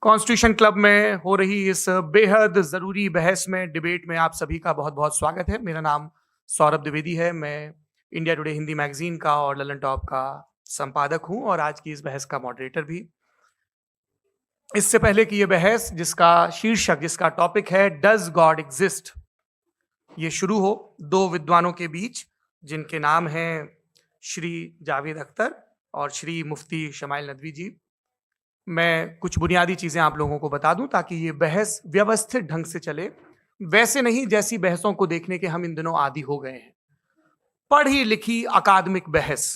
Constitution club में हो रही इस बेहद ज़रूरी बहस में, डिबेट में आप सभी का बहुत बहुत स्वागत है। मेरा नाम सौरभ द्विवेदी है। मैं इंडिया टुडे हिंदी मैगजीन का और ललन टॉप का संपादक हूं और आज की इस बहस का मॉडरेटर भी। इससे पहले कि ये बहस, जिसका शीर्षक, जिसका टॉपिक है डज गॉड एग्जिस्ट, ये शुरू हो दो विद्वानों के बीच जिनके नाम हैं श्री जावेद अख्तर और श्री मुफ्ती शमाइल नदवी जी, मैं कुछ बुनियादी चीजें आप लोगों को बता दूं ताकि ये बहस व्यवस्थित ढंग से चले। वैसे नहीं जैसी बहसों को देखने के हम इन दिनों आदी हो गए हैं, पढ़ी लिखी अकादमिक बहस।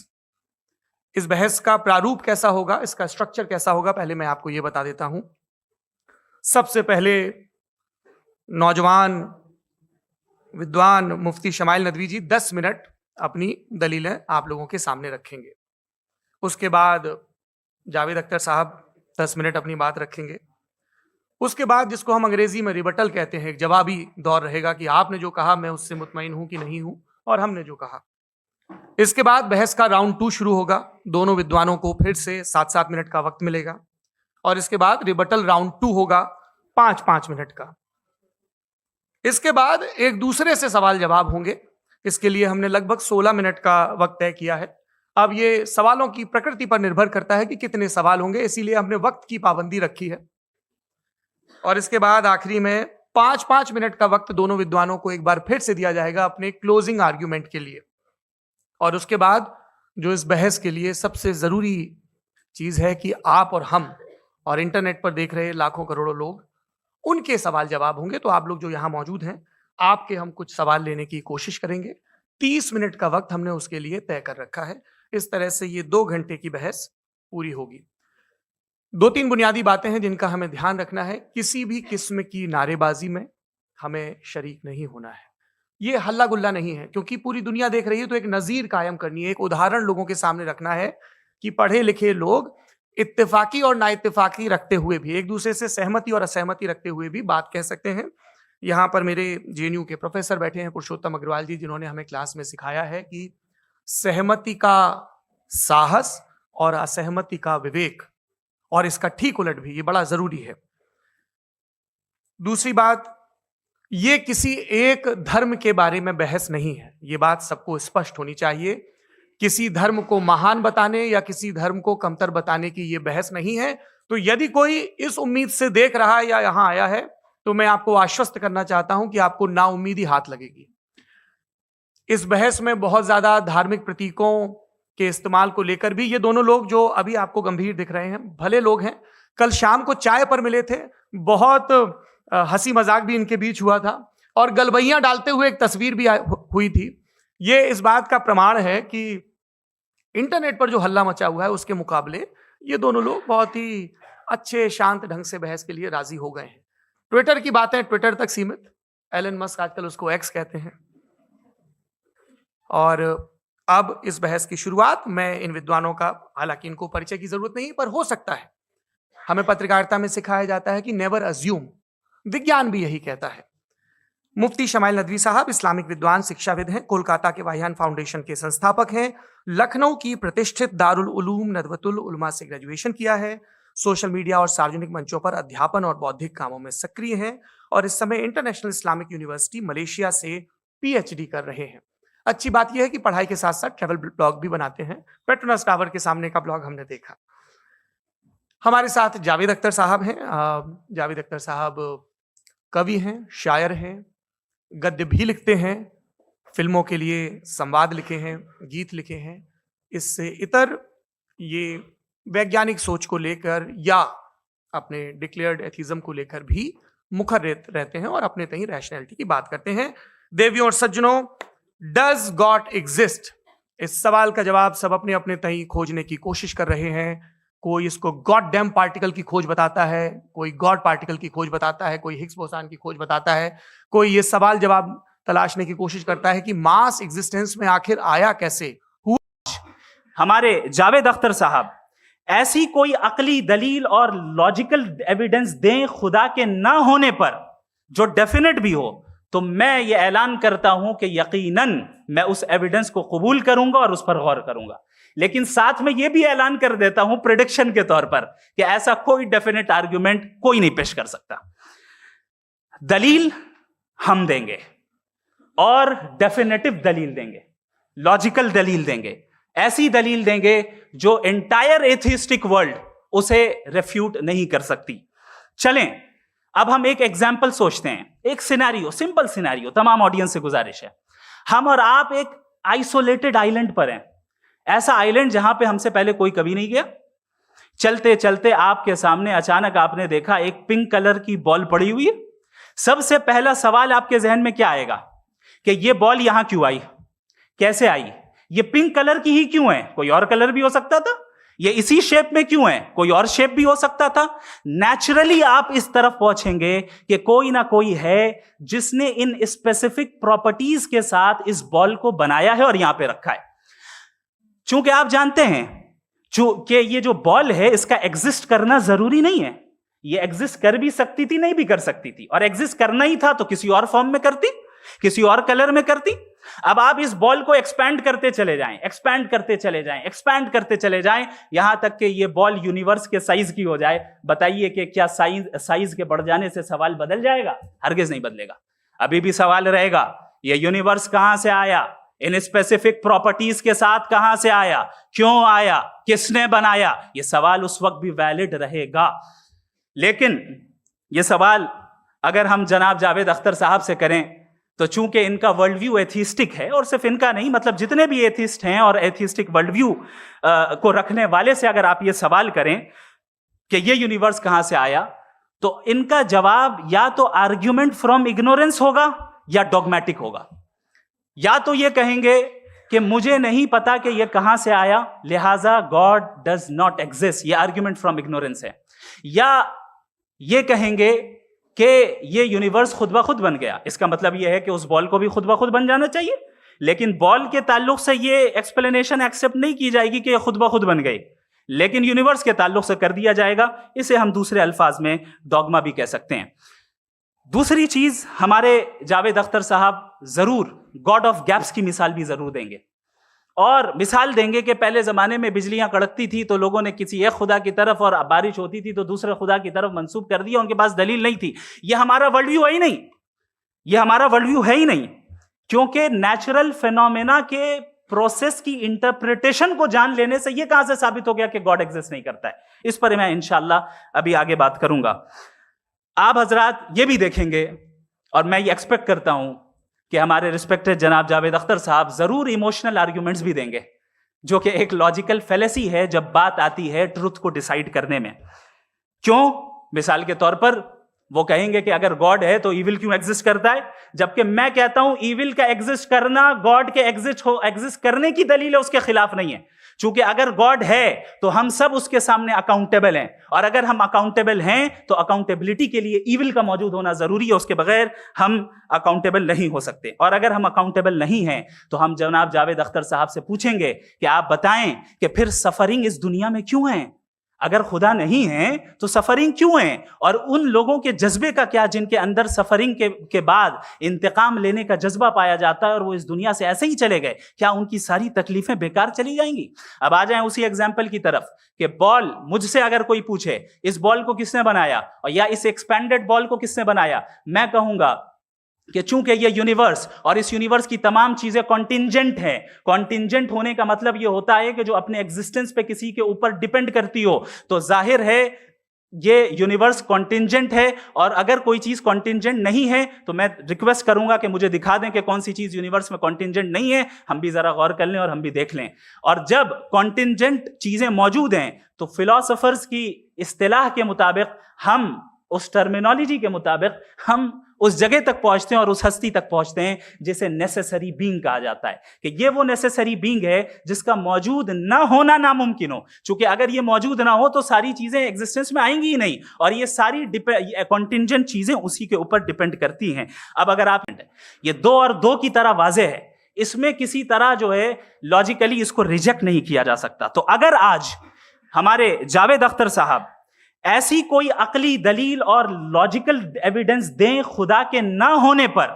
इस बहस का प्रारूप कैसा होगा, इसका स्ट्रक्चर कैसा होगा, पहले मैं आपको ये बता देता हूं। सबसे पहले नौजवान विद्वान मुफ्ती शमाइल नदवी जी 10 मिनट अपनी दलीलें आप लोगों के सामने रखेंगे। उसके बाद जावेद अख्तर साहब 10 मिनट अपनी बात रखेंगे। उसके बाद जिसको हम अंग्रेजी में रिबटल कहते हैं, एक जवाबी दौर रहेगा कि आपने जो कहा मैं उससे मुतमईन हूं कि नहीं हूं, और हमने जो कहा। इसके बाद बहस का राउंड 2 शुरू होगा। दोनों विद्वानों को फिर से 7-7 मिनट का वक्त मिलेगा और इसके बाद रिबटल राउंड 2 होगा 5-5 मिनट का। इसके बाद एक दूसरे से सवाल जवाब होंगे। इसके लिए हमने लगभग 16 मिनट का वक्त तय किया है। अब ये सवालों की प्रकृति पर निर्भर करता है कि कितने सवाल होंगे, इसीलिए हमने वक्त की पाबंदी रखी है। और इसके बाद आखिरी में 5-5 मिनट का वक्त दोनों विद्वानों को एक बार फिर से दिया जाएगा अपने क्लोजिंग आर्ग्यूमेंट के लिए। और उसके बाद जो इस बहस के लिए सबसे जरूरी चीज है कि आप और हम और इंटरनेट पर देख रहे लाखों करोड़ों लोग, उनके सवाल जवाब होंगे। तो आप लोग जो यहां मौजूद हैं, आपके हम कुछ सवाल लेने की कोशिश करेंगे। 30 मिनट का वक्त हमने उसके लिए तय कर रखा है। इस तरह से ये 2 घंटे की बहस पूरी होगी। 2-3 बुनियादी बातें हैं जिनका हमें ध्यान रखना है। किसी भी किस्म की नारेबाजी में हमें शरीक नहीं होना है। ये हल्ला गुल्ला नहीं है, क्योंकि पूरी दुनिया देख रही है, तो एक नजीर कायम करनी है, एक उदाहरण लोगों के सामने रखना है कि पढ़े लिखे लोग इत्तेफाकी और नाइत्तेफाकी रखते हुए भी, एक दूसरे से सहमति और असहमति रखते हुए भी बात कह सकते हैं। यहाँ पर मेरे जेएनयू के प्रोफेसर बैठे हैं, पुरुषोत्तम अग्रवाल जी, जिन्होंने हमें क्लास में सिखाया है कि सहमति का साहस और असहमति का विवेक, और इसका ठीक उलट भी, ये बड़ा जरूरी है। दूसरी बात, ये किसी एक धर्म के बारे में बहस नहीं है, ये बात सबको स्पष्ट होनी चाहिए। किसी धर्म को महान बताने या किसी धर्म को कमतर बताने की ये बहस नहीं है। तो यदि कोई इस उम्मीद से देख रहा है या यहां आया है, तो मैं आपको आश्वस्त करना चाहता हूं कि आपको नाउम्मीदी हाथ लगेगी। इस बहस में बहुत ज्यादा धार्मिक प्रतीकों के इस्तेमाल को लेकर भी, ये दोनों लोग जो अभी आपको गंभीर दिख रहे हैं, भले लोग हैं, कल शाम को चाय पर मिले थे, बहुत हंसी मजाक भी इनके बीच हुआ था और गलबैयां डालते हुए एक तस्वीर भी हुई थी। ये इस बात का प्रमाण है कि इंटरनेट पर जो हल्ला मचा हुआ है उसके मुकाबले ये दोनों लोग बहुत ही अच्छे शांत ढंग से बहस के लिए राजी हो गए हैं। ट्विटर की बातें ट्विटर तक सीमित, एलन मस्क आजकल उसको एक्स कहते हैं। और अब इस बहस की शुरुआत, मैं इन विद्वानों का, हालांकि इनको परिचय की जरूरत नहीं, पर हो सकता है, हमें पत्रकारिता में सिखाया जाता है कि नेवर अज्यूम, विज्ञान भी यही कहता है। मुफ्ती शमाइल नदवी साहब इस्लामिक विद्वान, शिक्षाविद हैं, कोलकाता के वाहियान फाउंडेशन के संस्थापक हैं, लखनऊ की प्रतिष्ठित दारुल उलूम नदवतुल उलमा से ग्रेजुएशन किया है, सोशल मीडिया और सार्वजनिक मंचों पर अध्यापन और बौद्धिक कामों में सक्रिय हैं और इस समय इंटरनेशनल इस्लामिक यूनिवर्सिटी मलेशिया से पीएचडी कर रहे हैं। अच्छी बात यह है कि पढ़ाई के साथ साथ ट्रैवल ब्लॉग भी बनाते हैं। पेट्रोनस टावर के सामने का ब्लॉग हमने देखा। हमारे साथ जावेद अख्तर साहब हैं। जावेद अख्तर साहब कवि हैं, शायर हैं, गद्य भी लिखते हैं, फिल्मों के लिए संवाद लिखे हैं, गीत लिखे हैं। इससे इतर ये वैज्ञानिक सोच को लेकर या अपने डिक्लेयर्ड एथिज्म को लेकर भी मुखर रहते हैं और अपने तहीं रैशनैलिटी की बात करते हैं। देवियों और सज्जनों, डज गॉड एग्जिस्ट, इस सवाल का जवाब सब अपने अपने तहीं खोजने की कोशिश कर रहे हैं। कोई इसको गॉड डैम पार्टिकल की खोज बताता है, कोई गॉड पार्टिकल की खोज बताता है, कोई हिग्स बोसान की खोज बताता है, कोई ये सवाल जवाब तलाशने की कोशिश करता है कि मास एग्जिस्टेंस में आखिर आया कैसे। हमारे जावेद अख्तर साहब ऐसी कोई अकली दलील और लॉजिकल एविडेंस दें खुदा के ना होने पर जो डेफिनेट भी हो, तो मैं ये ऐलान करता हूं कि यकीनन मैं उस एविडेंस को कबूल करूंगा और उस पर गौर करूंगा। लेकिन साथ में यह भी ऐलान कर देता हूं प्रेडिक्शन के तौर पर कि ऐसा कोई डेफिनेट आर्ग्यूमेंट कोई नहीं पेश कर सकता। दलील हम देंगे और डेफिनेटिव दलील देंगे, लॉजिकल दलील देंगे, ऐसी दलील देंगे जो एंटायर एथिस्टिक वर्ल्ड उसे रेफ्यूट नहीं कर सकती। चलें अब हम एक एग्जाम्पल सोचते हैं, एक सिनेरियो, सिंपल सिनेरियो, तमाम ऑडियंस से गुजारिश है, हम और आप एक आइसोलेटेड आइलैंड पर हैं, ऐसा आइलैंड जहां पे हमसे पहले कोई कभी नहीं गया। चलते चलते आपके सामने अचानक आपने देखा एक पिंक कलर की बॉल पड़ी हुई है। सबसे पहला सवाल आपके जहन में क्या आएगा कि ये बॉल यहां क्यों आई, कैसे आई, ये पिंक कलर की ही क्यों है, कोई और कलर भी हो सकता था, ये इसी शेप में क्यों है, कोई और शेप भी हो सकता था। नेचुरली आप इस तरफ पहुंचेंगे कि कोई ना कोई है जिसने इन स्पेसिफिक प्रॉपर्टीज के साथ इस बॉल को बनाया है और यहां पे रखा है। चूंकि आप जानते हैं कि ये जो बॉल है इसका एग्जिस्ट करना जरूरी नहीं है, ये एग्जिस्ट कर भी सकती थी, नहीं भी कर सकती थी, और एग्जिस्ट करना ही था तो किसी और फॉर्म में करती, किसी और कलर में करती। अब आप इस बॉल को एक्सपैंड करते चले जाएं, एक्सपैंड करते चले जाएं, एक्सपैंड करते चले जाएं, यहां तक कि ये बॉल यूनिवर्स के साइज की हो जाए। बताइए कि क्या साइज के बढ़ जाने से सवाल बदल जाएगा? हरगिज नहीं बदलेगा। अभी भी सवाल रहेगा ये यूनिवर्स कहां से आया, इन स्पेसिफिक प्रॉपर्टीज के साथ कहां से आया, क्यों आया, किसने बनाया, ये सवाल उस वक्त भी वैलिड रहेगा। लेकिन ये सवाल अगर हम जनाब जावेद अख्तर साहब से करें तो चूंकि इनका वर्ल्ड व्यू एथिस्टिक है, और सिर्फ इनका नहीं, मतलब जितने भी एथिस्ट हैं और एथिस्टिक वर्ल्ड व्यू को रखने वाले से अगर आप ये सवाल करें कि ये यूनिवर्स कहां से आया, तो इनका जवाब या तो आर्ग्यूमेंट फ्रॉम इग्नोरेंस होगा या डॉगमेटिक होगा। या तो ये कहेंगे कि मुझे नहीं पता कि ये कहां से आया, लिहाजा गॉड डज नॉट एग्जिस्ट, ये आर्ग्यूमेंट फ्रॉम इग्नोरेंस है, या ये कहेंगे कि ये यूनिवर्स खुद ब खुद बन गया। इसका मतलब ये है कि उस बॉल को भी खुद ब खुद बन जाना चाहिए, लेकिन बॉल के ताल्लुक से ये एक्सप्लेनेशन एक्सेप्ट नहीं की जाएगी कि ये खुद ब खुद बन गई, लेकिन यूनिवर्स के ताल्लुक से कर दिया जाएगा। इसे हम दूसरे अल्फाज में डॉगमा भी कह सकते हैं। दूसरी चीज, हमारे जावेद अख्तर साहब जरूर गॉड ऑफ गैप्स की मिसाल भी जरूर देंगे, और मिसाल देंगे कि पहले जमाने में बिजलियां कड़कती थी तो लोगों ने किसी एक खुदा की तरफ, और बारिश होती थी तो दूसरे खुदा की तरफ मंसूब कर दिया, उनके पास दलील नहीं थी। यह हमारा वर्ल्ड व्यू है ही नहीं, यह हमारा वर्ल्ड व्यू है ही नहीं, क्योंकि नेचुरल फिनोमेना के प्रोसेस की इंटरप्रिटेशन को जान लेने से यह कहां से साबित हो गया कि गॉड एग्जिस्ट नहीं करता है। इस पर मैं इंशाल्लाह अभी आगे बात करूंगा। आप हजरात ये भी देखेंगे, और मैं ये एक्सपेक्ट करता हूं कि हमारे रिस्पेक्टेड जनाब जावेद अख्तर साहब जरूर इमोशनल आर्ग्यूमेंट्स भी देंगे, जो कि एक लॉजिकल फेलेसी है जब बात आती है ट्रुथ को डिसाइड करने में। क्यों? मिसाल के तौर पर वो कहेंगे कि अगर गॉड है तो ईविल क्यों एग्जिस्ट करता है, जबकि मैं कहता हूं ईविल का एग्जिस्ट करना गॉड के एग्जिस्ट करने की दलील है, उसके खिलाफ नहीं है। चूंकि अगर गॉड है तो हम सब उसके सामने अकाउंटेबल हैं, और अगर हम अकाउंटेबल हैं तो अकाउंटेबिलिटी के लिए ईविल का मौजूद होना जरूरी है, उसके बगैर हम अकाउंटेबल नहीं हो सकते। और अगर हम अकाउंटेबल नहीं हैं तो हम जनाब जावेद अख्तर साहब से पूछेंगे कि आप बताएं कि फिर सफरिंग इस दुनिया में क्यों है? अगर खुदा नहीं है तो सफरिंग क्यों है? और उन लोगों के जज्बे का क्या जिनके अंदर सफरिंग के बाद इंतकाम लेने का जज्बा पाया जाता है और वो इस दुनिया से ऐसे ही चले गए, क्या उनकी सारी तकलीफें बेकार चली जाएंगी? अब आ जाएं उसी एग्जाम्पल की तरफ कि बॉल, मुझसे अगर कोई पूछे इस बॉल को किसने बनाया, और या इस एक्सपेंडेड बॉल को किसने बनाया, मैं कहूंगा कि चूंकि ये यूनिवर्स और इस यूनिवर्स की तमाम चीजें कॉन्टिंजेंट हैं। कॉन्टिंजेंट होने का मतलब ये होता है कि जो अपने एग्जिस्टेंस पे किसी के ऊपर डिपेंड करती हो, तो जाहिर है ये यूनिवर्स कॉन्टिंजेंट है। और अगर कोई चीज कॉन्टिंजेंट नहीं है तो मैं रिक्वेस्ट करूंगा कि मुझे दिखा दें कि कौन सी चीज यूनिवर्स में कॉन्टिंजेंट नहीं है, हम भी जरा गौर कर लें और हम भी देख लें। और जब कॉन्टिंजेंट चीजें मौजूद हैं तो फिलोसोफर्स की इस्तिलाह के मुताबिक, हम उस टर्मिनोलॉजी के मुताबिक हम उस जगह तक पहुंचते हैं और उस हस्ती तक पहुंचते हैं जिसे नेसेसरी बीइंग कहा जाता है, कि ये वो नेसेसरी बीइंग है जिसका मौजूद ना होना नामुमकिन हो। क्योंकि अगर ये मौजूद ना हो तो सारी चीजें एग्जिस्टेंस में आएंगी ही नहीं, और ये सारी कॉन्टिंजेंट चीजें उसी के ऊपर डिपेंड करती हैं। अब अगर आप, ये 2 और 2 की तरह वाजे है, इसमें किसी तरह जो है लॉजिकली इसको रिजेक्ट नहीं किया जा सकता। तो अगर आज हमारे जावेद अख्तर साहब ऐसी कोई अकली दलील और लॉजिकल एविडेंस दें खुदा के ना होने पर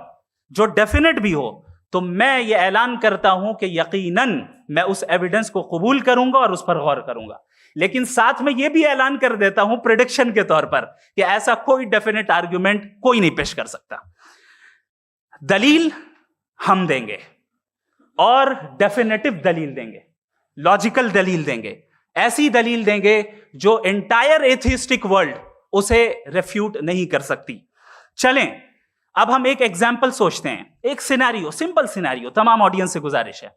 जो डेफिनेट भी हो, तो मैं ये ऐलान करता हूं कि यकीनन मैं उस एविडेंस को कबूल करूंगा और उस पर गौर करूंगा। लेकिन साथ में यह भी ऐलान कर देता हूं प्रेडिक्शन के तौर पर कि ऐसा कोई डेफिनेट आर्गुमेंट कोई नहीं पेश कर सकता। दलील हम देंगे और डेफिनेटिव दलील देंगे, लॉजिकल दलील देंगे, ऐसी दलील देंगे जो एंटायर एथिस्टिक वर्ल्ड उसे रेफ्यूट नहीं कर सकती। चलें अब हम एक एग्जाम्पल सोचते हैं, एक सिनेरियो, सिंपल सिनेरियो, तमाम ऑडियंस से गुजारिश है,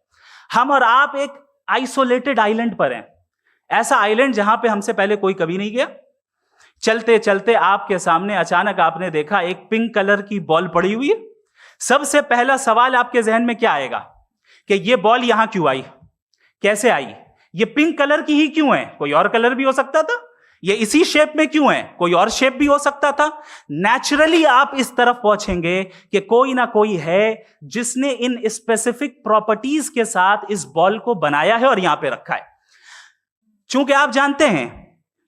हम और आप एक आइसोलेटेड आइलैंड पर हैं, ऐसा आइलैंड जहां पे हमसे पहले कोई कभी नहीं गया। चलते चलते आपके सामने अचानक आपने देखा एक पिंक कलर की बॉल पड़ी हुई है। सबसे पहला सवाल आपके जहन में क्या आएगा कि ये बॉल यहां क्यों आई, कैसे आई, ये पिंक कलर की ही क्यों है, कोई और कलर भी हो सकता था, ये इसी शेप में क्यों है, कोई और शेप भी हो सकता था। नेचुरली आप इस तरफ पहुंचेंगे कि कोई ना कोई है जिसने इन स्पेसिफिक प्रॉपर्टीज के साथ इस बॉल को बनाया है और यहां पे रखा है। चूंकि आप जानते हैं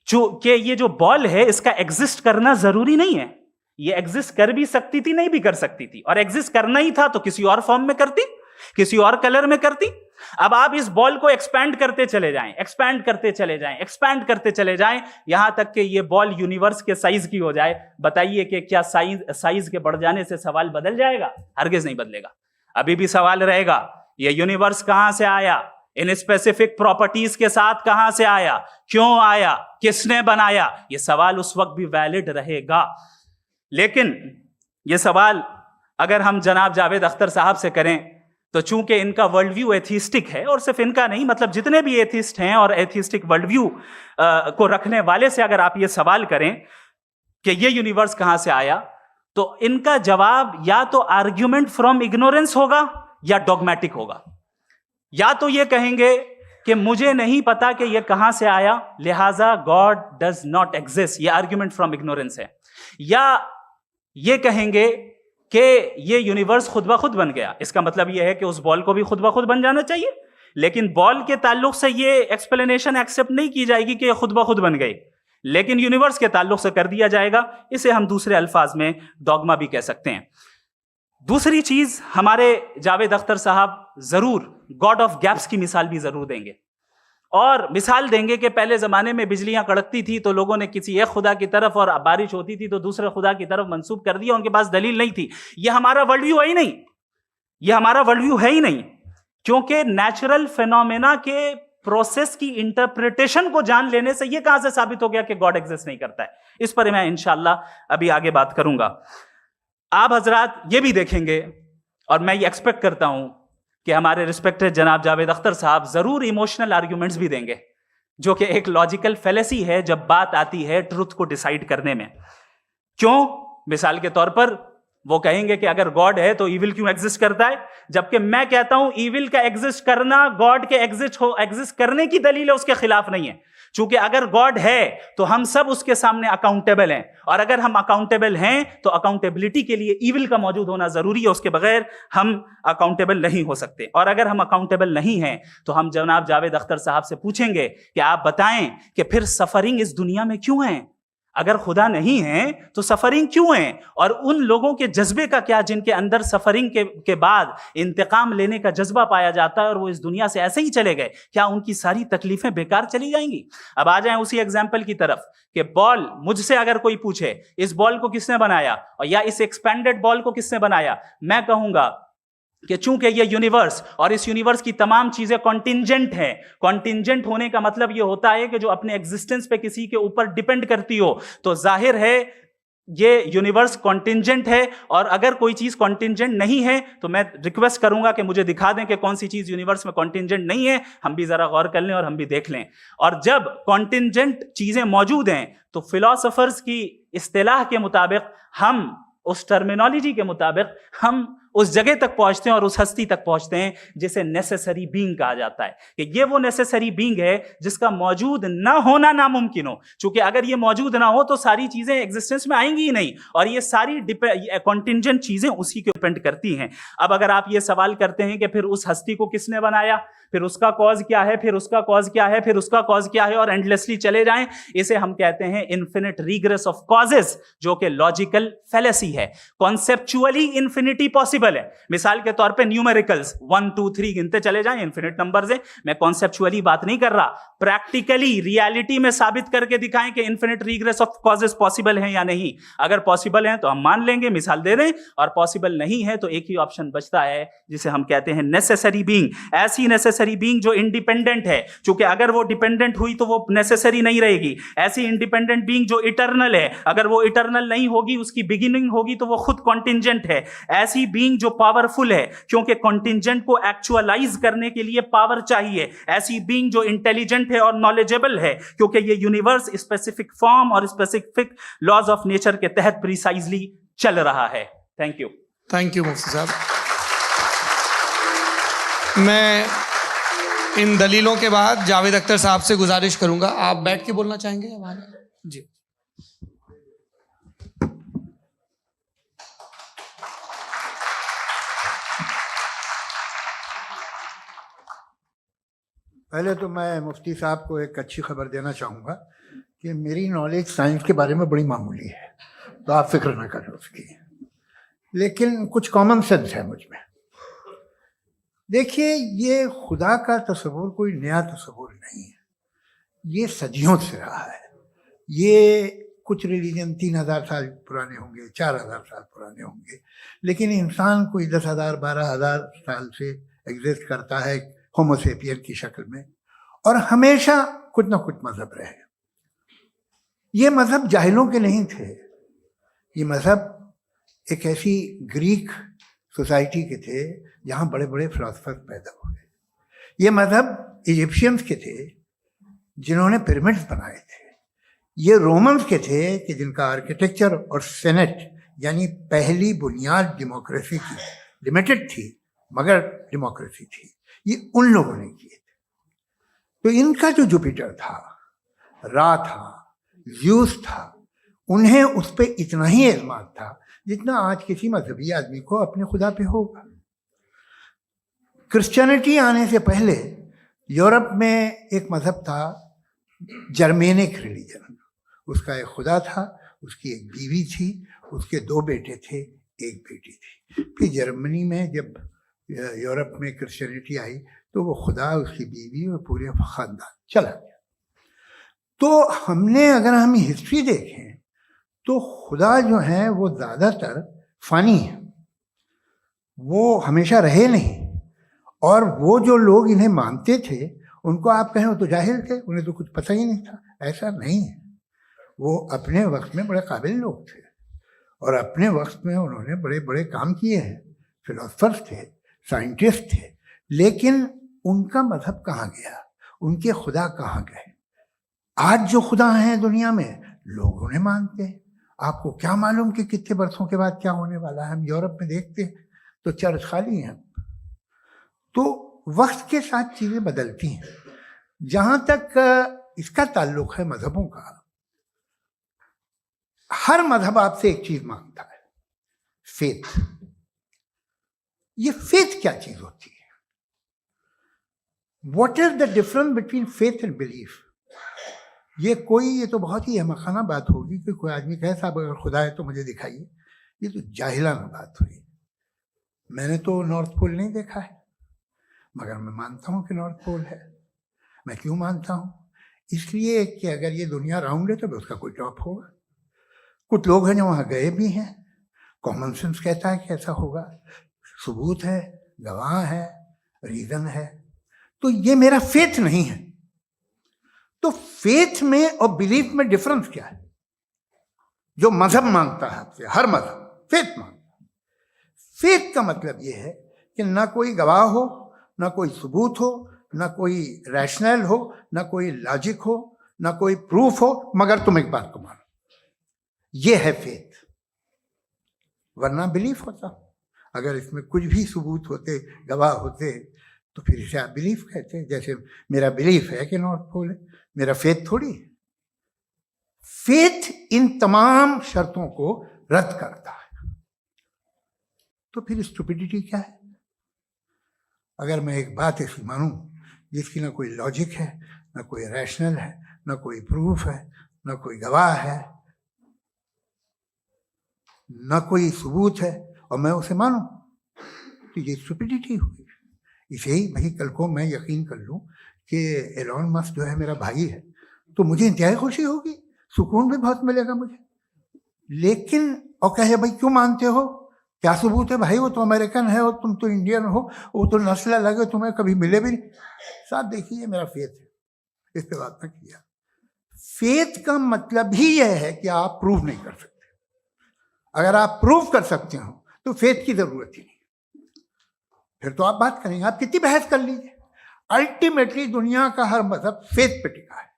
कि ये जो बॉल है इसका एग्जिस्ट करना जरूरी नहीं है, ये एग्जिस्ट कर भी सकती थी, नहीं भी कर सकती थी, और एग्जिस्ट करना ही था तो किसी और फॉर्म में करती, किसी और कलर में करती। अब आप इस बॉल को एक्सपैंड करते चले जाएं, एक्सपैंड करते चले जाएं, एक्सपैंड करते चले जाएं, यहां तक कि ये बॉल यूनिवर्स के साइज की हो जाए। बताइए कि क्या साइज के बढ़ जाने से सवाल बदल जाएगा? हरगिज नहीं बदलेगा। अभी भी सवाल रहेगा, ये यूनिवर्स कहां से आया, इन स्पेसिफिक प्रॉपर्टीज के साथ कहां से आया, क्यों आया, किसने बनाया, ये सवाल उस वक्त भी वैलिड रहेगा। लेकिन ये सवाल अगर हम जनाब जावेद अख्तर साहब से करें तो चूंकि इनका वर्ल्ड व्यू एथिस्टिक है, और सिर्फ इनका नहीं, मतलब जितने भी एथिस्ट हैं और एथिस्टिक वर्ल्ड व्यू को रखने वाले से अगर आप ये सवाल करें कि ये यूनिवर्स कहां से आया, तो इनका जवाब या तो आर्ग्यूमेंट फ्रॉम इग्नोरेंस होगा या डॉगमेटिक होगा। या तो ये कहेंगे कि मुझे नहीं पता कि ये कहां से आया, लिहाजा गॉड डज नॉट एग्जिस्ट, ये आर्ग्यूमेंट फ्रॉम इग्नोरेंस है। या ये कहेंगे कि ये यूनिवर्स खुद ब खुद बन गया, इसका मतलब ये है कि उस बॉल को भी खुद ब खुद बन जाना चाहिए। लेकिन बॉल के ताल्लुक से ये एक्सप्लेनेशन एक्सेप्ट नहीं की जाएगी कि खुद ब खुद बन गई, लेकिन यूनिवर्स के ताल्लुक से कर दिया जाएगा। इसे हम दूसरे अल्फाज में डॉगमा भी कह सकते हैं। दूसरी चीज, हमारे जावेद अख्तर साहब जरूर गॉड ऑफ गैप्स की मिसाल भी जरूर देंगे, और मिसाल देंगे कि पहले जमाने में बिजलियां कड़कती थी तो लोगों ने किसी एक खुदा की तरफ, और बारिश होती थी तो दूसरे खुदा की तरफ मंसूब कर दिया, उनके पास दलील नहीं थी। यह हमारा वर्ल्ड व्यू है ही नहीं, यह हमारा वर्ल्ड व्यू है ही नहीं, क्योंकि नेचुरल फिनोमेना के प्रोसेस की इंटरप्रिटेशन को जान लेने से यह कहां से साबित हो गया कि गॉड एग्जिस्ट नहीं करता है। इस पर मैं इंशाअल्लाह अभी आगे बात करूंगा। आप हजरात ये भी देखेंगे, और मैं ये एक्सपेक्ट करता हूं कि हमारे रिस्पेक्टेड जनाब जावेद अख्तर साहब जरूर इमोशनल आर्ग्यूमेंट्स भी देंगे, जो कि एक लॉजिकल फेलेसी है जब बात आती है ट्रुथ को डिसाइड करने में। क्यों? मिसाल के तौर पर वो कहेंगे कि अगर गॉड है तो ईविल क्यों एग्जिस्ट करता है, जबकि मैं कहता हूं ईविल का एग्जिस्ट करना गॉड के एग्जिस्ट करने की दलील है, उसके खिलाफ नहीं है। चूंकि अगर गॉड है तो हम सब उसके सामने अकाउंटेबल हैं, और अगर हम अकाउंटेबल हैं तो अकाउंटेबिलिटी के लिए ईविल का मौजूद होना जरूरी है, उसके बगैर हम अकाउंटेबल नहीं हो सकते। और अगर हम अकाउंटेबल नहीं हैं तो हम जनाब जावेद अख्तर साहब से पूछेंगे कि आप बताएं कि फिर सफरिंग इस दुनिया में क्यों है? अगर खुदा नहीं है तो सफरिंग क्यों है? और उन लोगों के जज्बे का क्या जिनके अंदर सफरिंग के बाद इंतकाम लेने का जज्बा पाया जाता है और वो इस दुनिया से ऐसे ही चले गए, क्या उनकी सारी तकलीफें बेकार चली जाएंगी? अब आ जाएं उसी एग्जाम्पल की तरफ कि बॉल, मुझसे अगर कोई पूछे इस बॉल को किसने बनाया, और या इस एक्सपेंडेड बॉल को किसने बनाया, मैं कहूंगा कि चूंकि ये यूनिवर्स और इस यूनिवर्स की तमाम चीजें कॉन्टिंजेंट हैं। कॉन्टिंजेंट होने का मतलब ये होता है कि जो अपने एग्जिस्टेंस पे किसी के ऊपर डिपेंड करती हो, तो जाहिर है ये यूनिवर्स कॉन्टिंजेंट है। और अगर कोई चीज कॉन्टिंजेंट नहीं है तो मैं रिक्वेस्ट करूंगा कि मुझे दिखा दें कि कौन सी चीज यूनिवर्स में कॉन्टिंजेंट नहीं है, हम भी जरा गौर कर लें और हम भी देख लें। और जब कॉन्टिंजेंट चीजें मौजूद हैं तो फिलोसोफर्स की इस्तिलाह के मुताबिक, हम उस टर्मिनोलॉजी के मुताबिक, हम उस जगह तक पहुंचते हैं और उस हस्ती तक पहुंचते हैं जिसे नेसेसरी बीइंग कहा जाता है, कि ये वो नेसेसरी बीइंग है जिसका मौजूद ना होना नामुमकिन हो। क्योंकि अगर ये मौजूद ना हो तो सारी चीजें एग्जिस्टेंस में आएंगी ही नहीं, और ये सारी कॉन्टिंजेंट चीजें उसी के डिपेंड करती हैं। अब अगर आप ये सवाल करते हैं कि फिर उस हस्ती को किसने बनाया, फिर उसका कॉज क्या है, फिर उसका कॉज क्या है, फिर उसका कॉज क्या है, और एंडलेसली चले जाएं, इसे हम कहते हैं इन्फिनिट रिग्रेस ऑफ कॉजेस, जो कि लॉजिकल फेलेसी है। कॉन्सेप्चुअली इन्फिनिटी पॉसिबल पॉसिबल है। मिसाल के तौर पे न्यूमेरिकल्स 1 2 3 गिनते चले जाएं, इन्फिनिट नंबर्स हैं। मैं कॉन्सेप्चुअली बात नहीं कर रहा, प्रैक्टिकली रियलिटी में साबित करके दिखाएं कि infinite regress of causes possible हैं या नहीं। अगर पॉसिबल हैं तो हम मान लेंगे, मिसाल दे दें, और पॉसिबल नहीं है तो एक ही ऑप्शन बचता है जिसे हम कहते हैं नेसेसरी बीइंग। ऐसी नेसेसरी बीइंग जो इंडिपेंडेंट है, क्योंकि अगर वो डिपेंडेंट हुई तो वो नेसेसरी नहीं रहेगी। ऐसी इंडिपेंडेंट बीइंग जो इटर्नल है, अगर वो इटर्नल नहीं होगी, उसकी बिगिनिंग होगी तो वो खुद कॉन्टिंजेंट है। ऐसी बीइंग जो पावरफुल है, क्योंकि कॉन्टिंजेंट को एक्चुअलाइज करने के लिए पावर चाहिए। ऐसी बीइंग जो इंटेलिजेंट है और नॉलेजेबल है, क्योंकि ये यूनिवर्स स्पेसिफिक फॉर्म और स्पेसिफिक लॉज ऑफ नेचर के तहत प्रिसाइजली चल रहा है। थैंक यू मुफ्ती साहब। मैं इन दलीलों के बाद जावेद अख्तर साहब से गुजारिश करूंगा, आप बैठ के बोलना चाहेंगे हमारे? जी। पहले तो मैं मुफ्ती साहब को एक अच्छी खबर देना चाहूँगा कि मेरी नॉलेज साइंस के बारे में बड़ी मामूली है, तो आप फिक्र ना करें उसकी, लेकिन कुछ कॉमन सेंस है मुझ में। देखिए, ये खुदा का तस्वुर कोई नया तस्वुर नहीं है, ये सदियों से रहा है। ये कुछ रिलीजन 3000 साल पुराने होंगे, 4000 साल पुराने होंगे, लेकिन इंसान कोई 10,000 12,000 साल से एग्जिस्ट करता है होमोसेपियन की शक्ल में, और हमेशा कुछ ना कुछ मजहब रहे। ये मजहब जाहिलों के नहीं थे, ये मजहब एक ऐसी ग्रीक सोसाइटी के थे जहाँ बड़े बड़े फिलोसफर पैदा हुए। ये मजहब इजिप्शियंस के थे जिन्होंने पिरामिड्स बनाए थे। ये रोमन्स के थे कि जिनका आर्किटेक्चर और सेनेट यानी पहली बुनियाद डेमोक्रेसी की, लिमिटेड थी मगर डेमोक्रेसी थी, ये उन लोगों ने किए थे। तो इनका जो जुपिटर था, रा था, ज़्यूस था, उन्हें उस पर इतना ही एतमाद था जितना आज किसी मजहबी आदमी को अपने खुदा पे होगा। क्रिश्चियनिटी आने से पहले यूरोप में एक मजहब था, जर्मेनिक रिलीजन। उसका एक खुदा था, उसकी एक बीवी थी, उसके 2 बेटे थे, एक बेटी थी। फिर जर्मनी में जब यूरोप में क्रिश्चियनिटी आई तो वो खुदा, उसकी बीवी और पूरे ख़ानदान चला गया। तो हमने, अगर हम हिस्ट्री देखें तो खुदा जो है वो ज़्यादातर फ़ानी है, वो हमेशा रहे नहीं। और वो जो लोग इन्हें मानते थे उनको आप कहें वो तो जाहिल थे, उन्हें तो कुछ पता ही नहीं था, ऐसा नहीं है। वो अपने वक्त में बड़े काबिल लोग थे और अपने वक्त में उन्होंने बड़े बड़े काम किए हैं, फिलोसफर्स थे, साइंटिस्ट थे, लेकिन उनका मजहब कहाँ गया, उनके खुदा कहाँ गए? आज जो खुदा हैं दुनिया में लोग उन्हें मानते हैं। आपको क्या मालूम कि कितने बरसों के बाद क्या होने वाला है? हम यूरोप में देखते हैं तो चर्च खाली हैं। तो वक्त के साथ चीज़ें बदलती हैं। जहाँ तक इसका ताल्लुक है मजहबों का, हर मजहब आपसे एक चीज़ मांगता है, फेथ। ये फेथ क्या चीज़ होती है? What is the difference between faith and belief? ये तो बहुत ही अहमकाना बात होगी कि कोई आदमी कहे साहब अगर खुदा है तो मुझे दिखाइए। ये तो जाहिलाना बात हुई। मैंने तो नॉर्थ पोल नहीं देखा है, मगर मैं मानता हूँ कि नॉर्थ पोल है। मैं क्यों मानता हूँ? इसलिए कि अगर ये दुनिया राउंड है तो उसका कोई टॉप होगा। कुछ लोग हैं जो वहाँ गए भी हैं, कॉमन सेंस कहता है कि ऐसा होगा, सबूत है, गवाह है, रीज़न है। तो ये मेरा फेथ नहीं है। तो फेथ में और बिलीफ में डिफरेंस क्या है? जो मजहब मांगता है आपसे, हर मजहब फेथ मांगता है। फेथ का मतलब ये है कि ना कोई गवाह हो, ना कोई सबूत हो, ना कोई रैशनल हो, ना कोई लॉजिक हो, ना कोई प्रूफ हो, मगर तुम एक बात को मानो। ये है फेथ। वरना बिलीफ होता। अगर इसमें कुछ भी सबूत होते, गवाह होते, तो फिर इसे आप बिलीफ कहते। जैसे मेरा बिलीफ है कि नॉर्थ पोल है, मेरा फेथ थोड़ी है। फेथ इन तमाम शर्तों को रद्द करता है। तो फिर स्टुपिडिटी क्या है? अगर मैं एक बात ऐसी मानूं जिसकी ना कोई लॉजिक है, ना कोई रैशनल है, ना कोई प्रूफ है, ना कोई गवाह है, ना कोई सबूत है, और मैं उसे मानूं, तो ये स्टुपिडिटी हुई। इसे ही भाई कल को मैं यकीन कर लूँ कि एलॉन मस्क जो है मेरा भाई है, तो मुझे इंतहाई खुशी होगी, सुकून भी बहुत मिलेगा मुझे। लेकिन और कहे भाई क्यों मानते हो, क्या सबूत है भाई, वो तो अमेरिकन है और तुम तो इंडियन हो, वो तो नस्ल अलग है, तुम्हें कभी मिले भी नहीं। साहब देखिए मेरा फेथ है, इस पे बात ना किया। फेथ का मतलब ही यह है कि आप प्रूव नहीं कर सकते। अगर आप प्रूव कर सकते हो तो फेथ की जरूरत ही नहीं, फिर तो आप बात करेंगे, आप कितनी बहस कर लीजिए। अल्टीमेटली दुनिया का हर मजहब फेथ पे टिका है,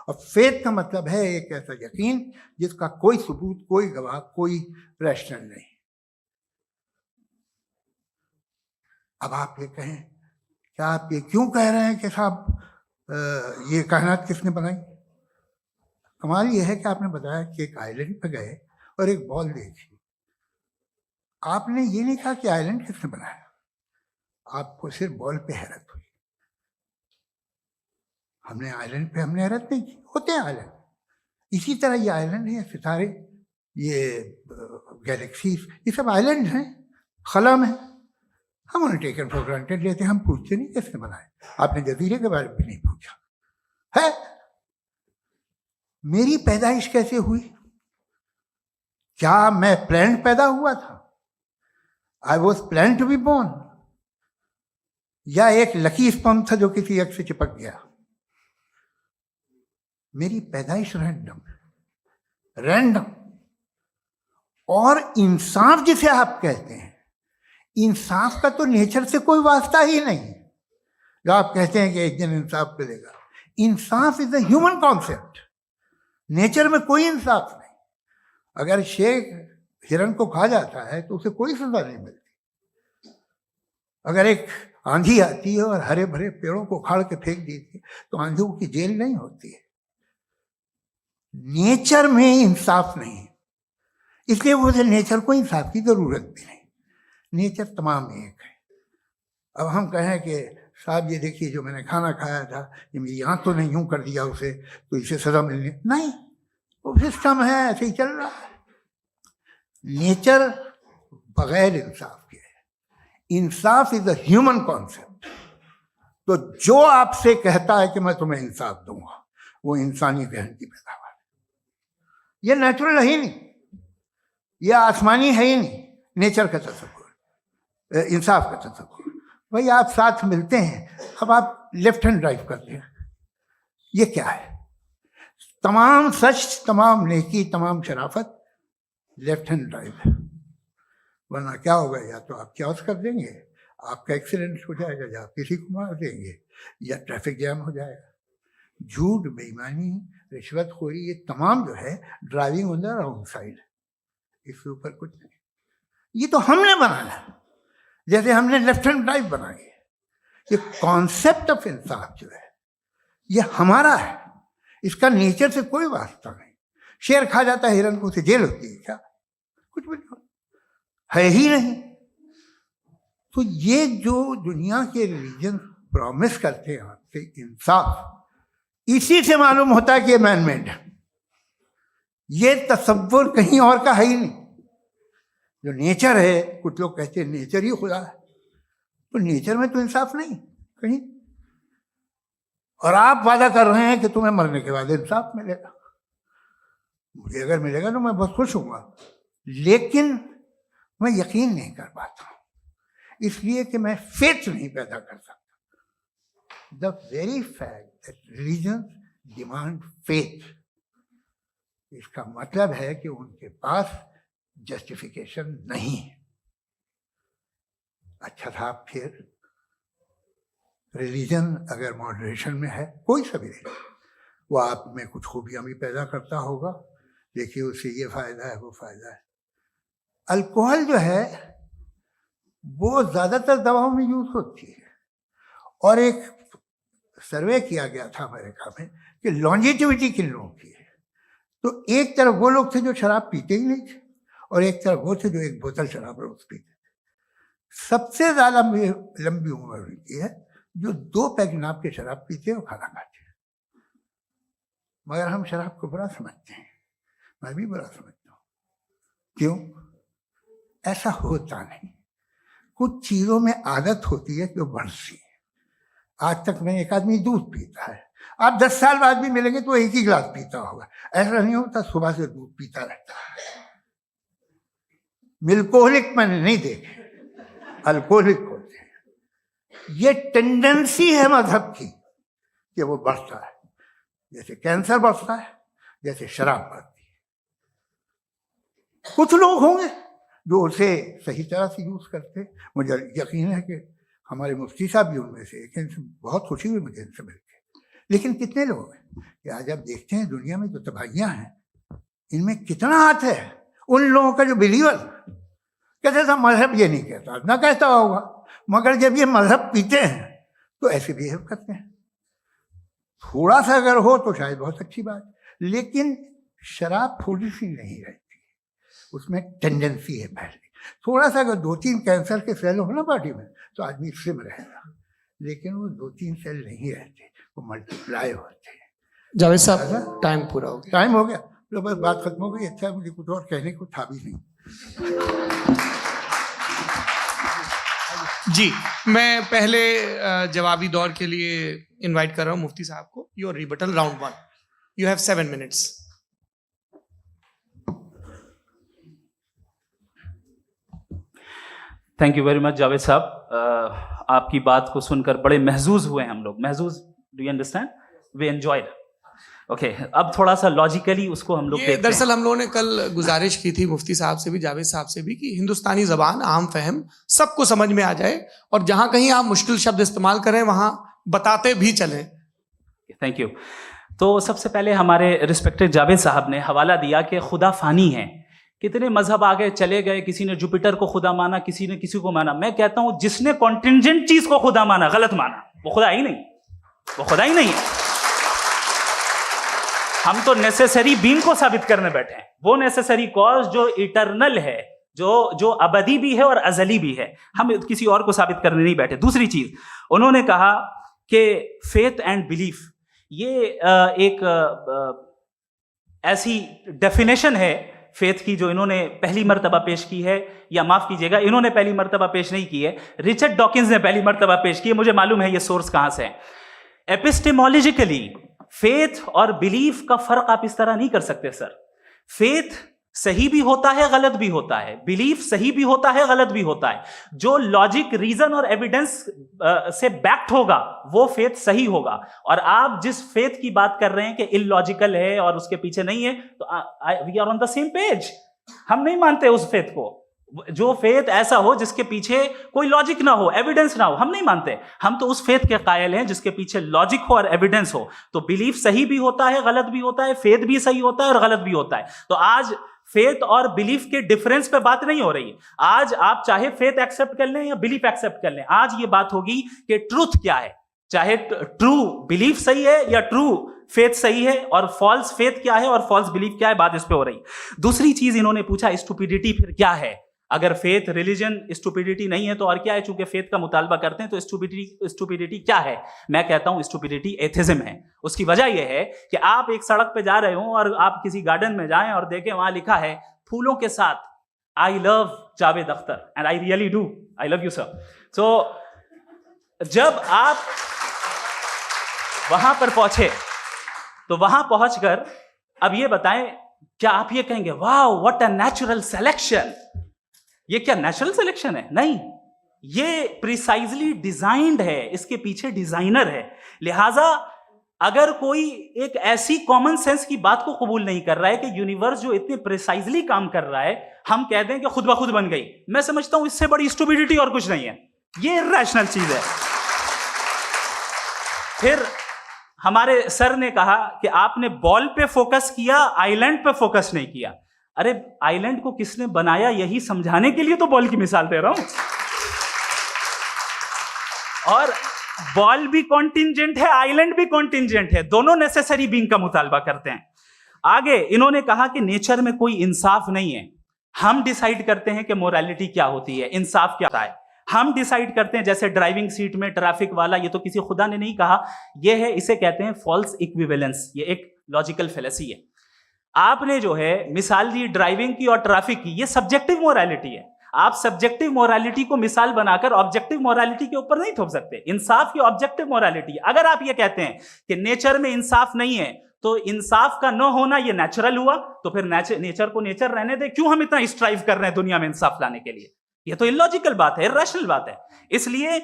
और फेथ का मतलब है एक ऐसा यकीन जिसका कोई सबूत, कोई गवाह, कोई रैशनल नहीं। अब आप ये कहें, क्या आप ये क्यों कह रहे हैं कि साहब ये कायनात किसने बनाई? कमाल ये है कि आपने बताया कि एक आइलैंड पे गए और एक बॉल देखी। आपने ये नहीं कहा कि आइलैंड किसने बनाया, आपको सिर्फ बॉल पे हैरत हुई। हमने आइलैंड पे हमने हैरत नहीं की, होते हैं आइलैंड। इसी तरह ये आइलैंड है, सितारे, ये गैलेक्सीज, ये सब आइलैंड हैं खला में। हम उन्हें टेकन फॉर ग्रांटेड लेते हैं, हम पूछते नहीं किसने बनाए। आपने जजीरे के बारे में भी नहीं पूछा है। मेरी पैदाइश कैसे हुई? क्या मैं प्लान्ड पैदा हुआ था? I was plan to be born, या एक लकी स्पर्म था जो किसी एग से चिपक गया? मेरी पैदाइश रैंडम। और इंसाफ जिसे आप कहते हैं, इंसाफ का तो नेचर से कोई वास्ता ही नहीं। जो आप कहते हैं कि एक दिन इंसाफ मिलेगा, इंसाफ is a human concept, nature में कोई इंसाफ नहीं। अगर शेर हिरन को खा जाता है तो उसे कोई सजा नहीं मिलती। अगर एक आंधी आती है और हरे भरे पेड़ों को उखाड़ के फेंक देती है तो आंधियों की जेल नहीं होती है। नेचर में इंसाफ नहीं, इसलिए मुझे नेचर को इंसाफ की जरूरत भी नहीं। नेचर तमाम एक है। अब हम कहें कि साहब ये देखिए जो मैंने खाना खाया था, ये मेरी आँख तो नहीं यूं कर दिया उसे, तो इसे सजा मिलनी नहीं, वो सिस्टम है, ऐसे ही चल रहा है। नेचर बगैर इंसाफ के है। इंसाफ इज अ ह्यूमन कॉन्सेप्ट। तो जो आपसे कहता है कि मैं तुम्हें इंसाफ दूंगा, वो इंसानी जहन की पैदावार है। ये नेचुरल है ही नहीं, ये आसमानी है ही नहीं। नेचर का तसव्वुर, इंसाफ का तसव्वुर। भाई आप साथ मिलते हैं, अब आप लेफ्ट हैंड ड्राइव करते हैं, ये क्या है? तमाम सच, तमाम नेकी, तमाम शराफत लेफ्ट हैंड ड्राइव है। वरना क्या होगा, या तो आप क्रॉस कर देंगे, आपका एक्सीडेंट हो जाएगा, या आप किसी को मार देंगे, या ट्रैफिक जैम हो जाएगा। झूठ, बेईमानी, रिश्वतखोरी, ये तमाम जो है driving on the wrong side, इसके ऊपर कुछ नहीं। ये तो हमने बनाया, जैसे हमने लेफ्ट हैंड ड्राइव बनाई है। ये कॉन्सेप्ट ऑफ इंसाफ जो है ये हमारा है, इसका नेचर से कोई वास्ता नहीं। शेर खा जाता है हिरन को, उसे जेल होती है क्या? कुछ भी नहीं, है ही नहीं। तो ये जो दुनिया के रिलीजन प्रॉमिस करते हैं आपसे इंसाफ, इसी से मालूम होता है कि ये मैन मेड है। ये तसव्वुर कहीं और का है ही नहीं। जो नेचर है, कुछ लोग कहते हैं नेचर ही खुदा है, तो नेचर में तो इंसाफ नहीं कहीं। और आप वादा कर रहे हैं कि तुम्हें मरने के बाद इंसाफ मिलेगा। मुझे अगर मिलेगा तो मैं बहुत खुश हूँगा, लेकिन मैं यकीन नहीं कर पाता हूँ, इसलिए कि मैं फेथ नहीं पैदा कर सकता। The very fact that religion demand faith, इसका मतलब है कि उनके पास जस्टिफिकेशन नहीं है। अच्छा साहब, फिर रिलीजन अगर मॉडरेशन में है, कोई सा भी नहीं, वो आप में कुछ खूबियां भी पैदा करता होगा। देखिए उससे ये फायदा है, वो फायदा है। अल्कोहल जो है वो ज्यादातर दवाओं में यूज होती है, और एक सर्वे किया गया था अमेरिका में कि लॉन्जेटिविटी किन लोगों की है। तो एक तरफ वो लोग थे जो शराब पीते ही नहीं थे, और एक तरफ वो थे जो एक बोतल शराब रोज पीते थे। सबसे ज्यादा लंबी उम्र उनकी है जो 2 पैक नाप के शराब पीते और खाना खाते हैं। मगर हम शराब को बुरा समझते हैं, मैं भी बुरा समझता हूँ। क्यों? ऐसा होता नहीं। कुछ चीज़ों में आदत होती है कि वो बढ़ती है। आज तक में एक आदमी दूध पीता है, आप 10 साल बाद भी मिलेंगे तो एक ही गिलास पीता होगा। ऐसा नहीं होता, सुबह से दूध पीता रहता है। मिल्कोहलिक मैंने नहीं देखे, अल्कोहलिक होते हैं। ये टेंडेंसी है मजहब की कि वो बढ़ता है, जैसे कैंसर बढ़ता है, जैसे शराब बढ़ती है। कुछ लोग होंगे जो उसे सही तरह से यूज करते। मुझे यकीन है कि हमारे मुफ्ती साहब भी उनमें से एक हैं। इनसे बहुत खुशी हुई मुझे इनसे मिलकर। लेकिन कितने लोग हैं कि आज आप देखते हैं दुनिया में जो तबाहियां हैं, इनमें कितना हाथ है उन लोगों का जो बिलीवर कहते था मजहब ये नहीं कहता, ना कहता होगा, मगर जब ये मजहब पीते हैं तो ऐसे बिहेव करते हैं। थोड़ा सा अगर हो तो शायद बहुत अच्छी बात, लेकिन शराब थोड़ी सी नहीं रहती, उसमें टेंडेंसी है पहले। थोड़ा सा अगर 2-3 कैंसर के सेल हो ना बॉडी में तो आदमी स्लिम रहेगा, लेकिन वो 2-3 सेल नहीं रहते, वो मल्टीप्लाई होते हैं। जावेद साहब टाइम पूरा हो गया। टाइम हो गया, तो बस बात खत्म हो गई। अच्छा, मुझे कुछ और कहने को था भी नहीं। जी, मैं पहले जवाबी दौर के लिए इनवाइट कर रहा हूं मुफ्ती साहब को। Your rebuttal round 1, you have 7 minutes। Thank you very much Javed साहब। आपकी बात को सुनकर बड़े महजूज हुए हम लोग। महजूज, do you understand? We enjoyed. Okay, अब थोड़ा सा लॉजिकली उसको हम लोग देखते हैं। दरअसल हम लोगों ने कल गुजारिश की थी मुफ्ती साहब से भी, जावेद साहब से भी, कि हिंदुस्तानी जबान आम फहम सबको समझ में आ जाए, और जहां कहीं आप मुश्किल शब्द इस्तेमाल करें वहां बताते भी चलें। Thank you. तो सबसे पहले हमारे रिस्पेक्टेड जावेद साहब ने हवाला दिया कि खुदा फानी है। कितने मजहब आगे चले गए, किसी ने जुपिटर को खुदा माना, किसी ने किसी को माना। मैं कहता हूं जिसने कॉन्टिंजेंट चीज को खुदा माना, गलत माना, वो खुदा ही नहीं, वो खुदा ही नहीं है। हम तो नेसेसरी बीइंग को साबित करने बैठे हैं, वो नेसेसरी कॉज जो इटरनल है, जो अबदी भी है और अजली भी है। हम किसी और को साबित करने नहीं बैठे। दूसरी चीज उन्होंने कहा कि फेथ एंड बिलीफ, ये एक ऐसी डेफिनेशन है फेथ की जो इन्होंने पहली मर्तबा पेश की है, या माफ कीजिएगा, इन्होंने पहली मर्तबा पेश नहीं की है, रिचर्ड डॉकिंस ने पहली मर्तबा पेश की है। मुझे मालूम है ये सोर्स कहां से है। एपिस्टेमोलॉजिकली फेथ और बिलीफ का फर्क आप इस तरह नहीं कर सकते सर। फेथ सही भी होता है, गलत भी होता है। बिलीफ सही भी होता है, गलत भी होता है। जो लॉजिक, रीजन और एविडेंस से बैक्ड होगा वो फेथ सही होगा। और आप जिस फेथ की बात कर रहे हैं कि इलॉजिकल है और उसके पीछे नहीं है, तो we are on the same page. हम नहीं मानते उस फेथ को। जो फेथ ऐसा हो जिसके पीछे कोई लॉजिक ना हो, एविडेंस ना हो, हम नहीं मानते। हम तो उस फेथ के कायल हैं जिसके पीछे लॉजिक हो और एविडेंस हो। तो बिलीफ सही भी होता है, गलत भी होता है, फेथ भी सही होता है और गलत भी होता है। तो आज फेथ और बिलीफ के डिफरेंस पे बात नहीं हो रही। आज आप चाहे फेथ एक्सेप्ट कर लें या बिलीफ एक्सेप्ट कर लें, आज ये बात होगी कि ट्रूथ क्या है। चाहे ट्रू बिलीफ सही है या ट्रू फेथ सही है, और फॉल्स फेथ क्या है और फॉल्स बिलीफ क्या है, बात इस पे हो रही। दूसरी चीज इन्होंने पूछा, स्टुपिडिटी फिर क्या है? अगर फेथ रिलीजन स्टुपिडिटी नहीं है तो और क्या है? चूंकि फेथ का मुतालबा करते हैं तो स्टुपिडिटी क्या है? मैं कहता हूं स्टुपिडिटी एथिज्म है। उसकी वजह यह है कि आप एक सड़क पे जा रहे हो और आप किसी गार्डन में जाएं और देखें वहां लिखा है फूलों के साथ, I love Javed Akhtar, and I really do, I love you sir. So जब आप वहां पर पहुंचे तो वहां पहुंचकर अब ये बताएं, क्या आप ये कहेंगे wow what a natural selection? ये क्या नेचुरल सिलेक्शन है? नहीं, ये प्रिसाइजली डिजाइंड है, इसके पीछे डिजाइनर है। लिहाजा अगर कोई एक ऐसी कॉमन सेंस की बात को कबूल नहीं कर रहा है कि यूनिवर्स जो इतने प्रिसाइजली काम कर रहा है, हम कह दें कि खुद ब खुद बन गई, मैं समझता हूं इससे बड़ी स्टुपिडिटी और कुछ नहीं है। ये इरैशनल चीज है। फिर हमारे सर ने कहा कि आपने बॉल पे फोकस किया, आइलैंड पे फोकस नहीं किया। अरे आइलैंड को किसने बनाया, यही समझाने के लिए तो बॉल की मिसाल दे रहा हूं। और बॉल भी कॉन्टिंजेंट है, आइलैंड भी कॉन्टिंजेंट है, दोनों नेसेसरी बीइंग का मुतालबा करते हैं। आगे इन्होंने कहा कि नेचर में कोई इंसाफ नहीं है। हम डिसाइड करते हैं कि मोरालिटी क्या होती है, इंसाफ क्या होता है। हम डिसाइड करते हैं, जैसे ड्राइविंग सीट में ट्रैफिक वाला, ये तो किसी खुदा ने नहीं कहा, ये है, इसे कहते हैं फॉल्स इक्विवेलेंस। ये एक लॉजिकल फेलेसी है। आपने जो है मिसाल दी ड्राइविंग की और ट्रैफिक की, ये सब्जेक्टिव मोरालिटी है। आप सब्जेक्टिव मोरालिटी को मिसाल बनाकर ऑब्जेक्टिव मोरालिटी के ऊपर नहीं थोप सकते। इंसाफ की ऑब्जेक्टिव मोरालिटी। अगर आप ये कहते हैं कि नेचर में इंसाफ नहीं है, तो इंसाफ का न होना ये नेचुरल हुआ, तो फिर नेचर को नेचर रहने दे, क्यों हम इतना स्ट्राइव कर रहे हैं दुनिया में इंसाफ लाने के लिए? ये तो इलॉजिकल बात है, इरैशनल बात है। इसलिए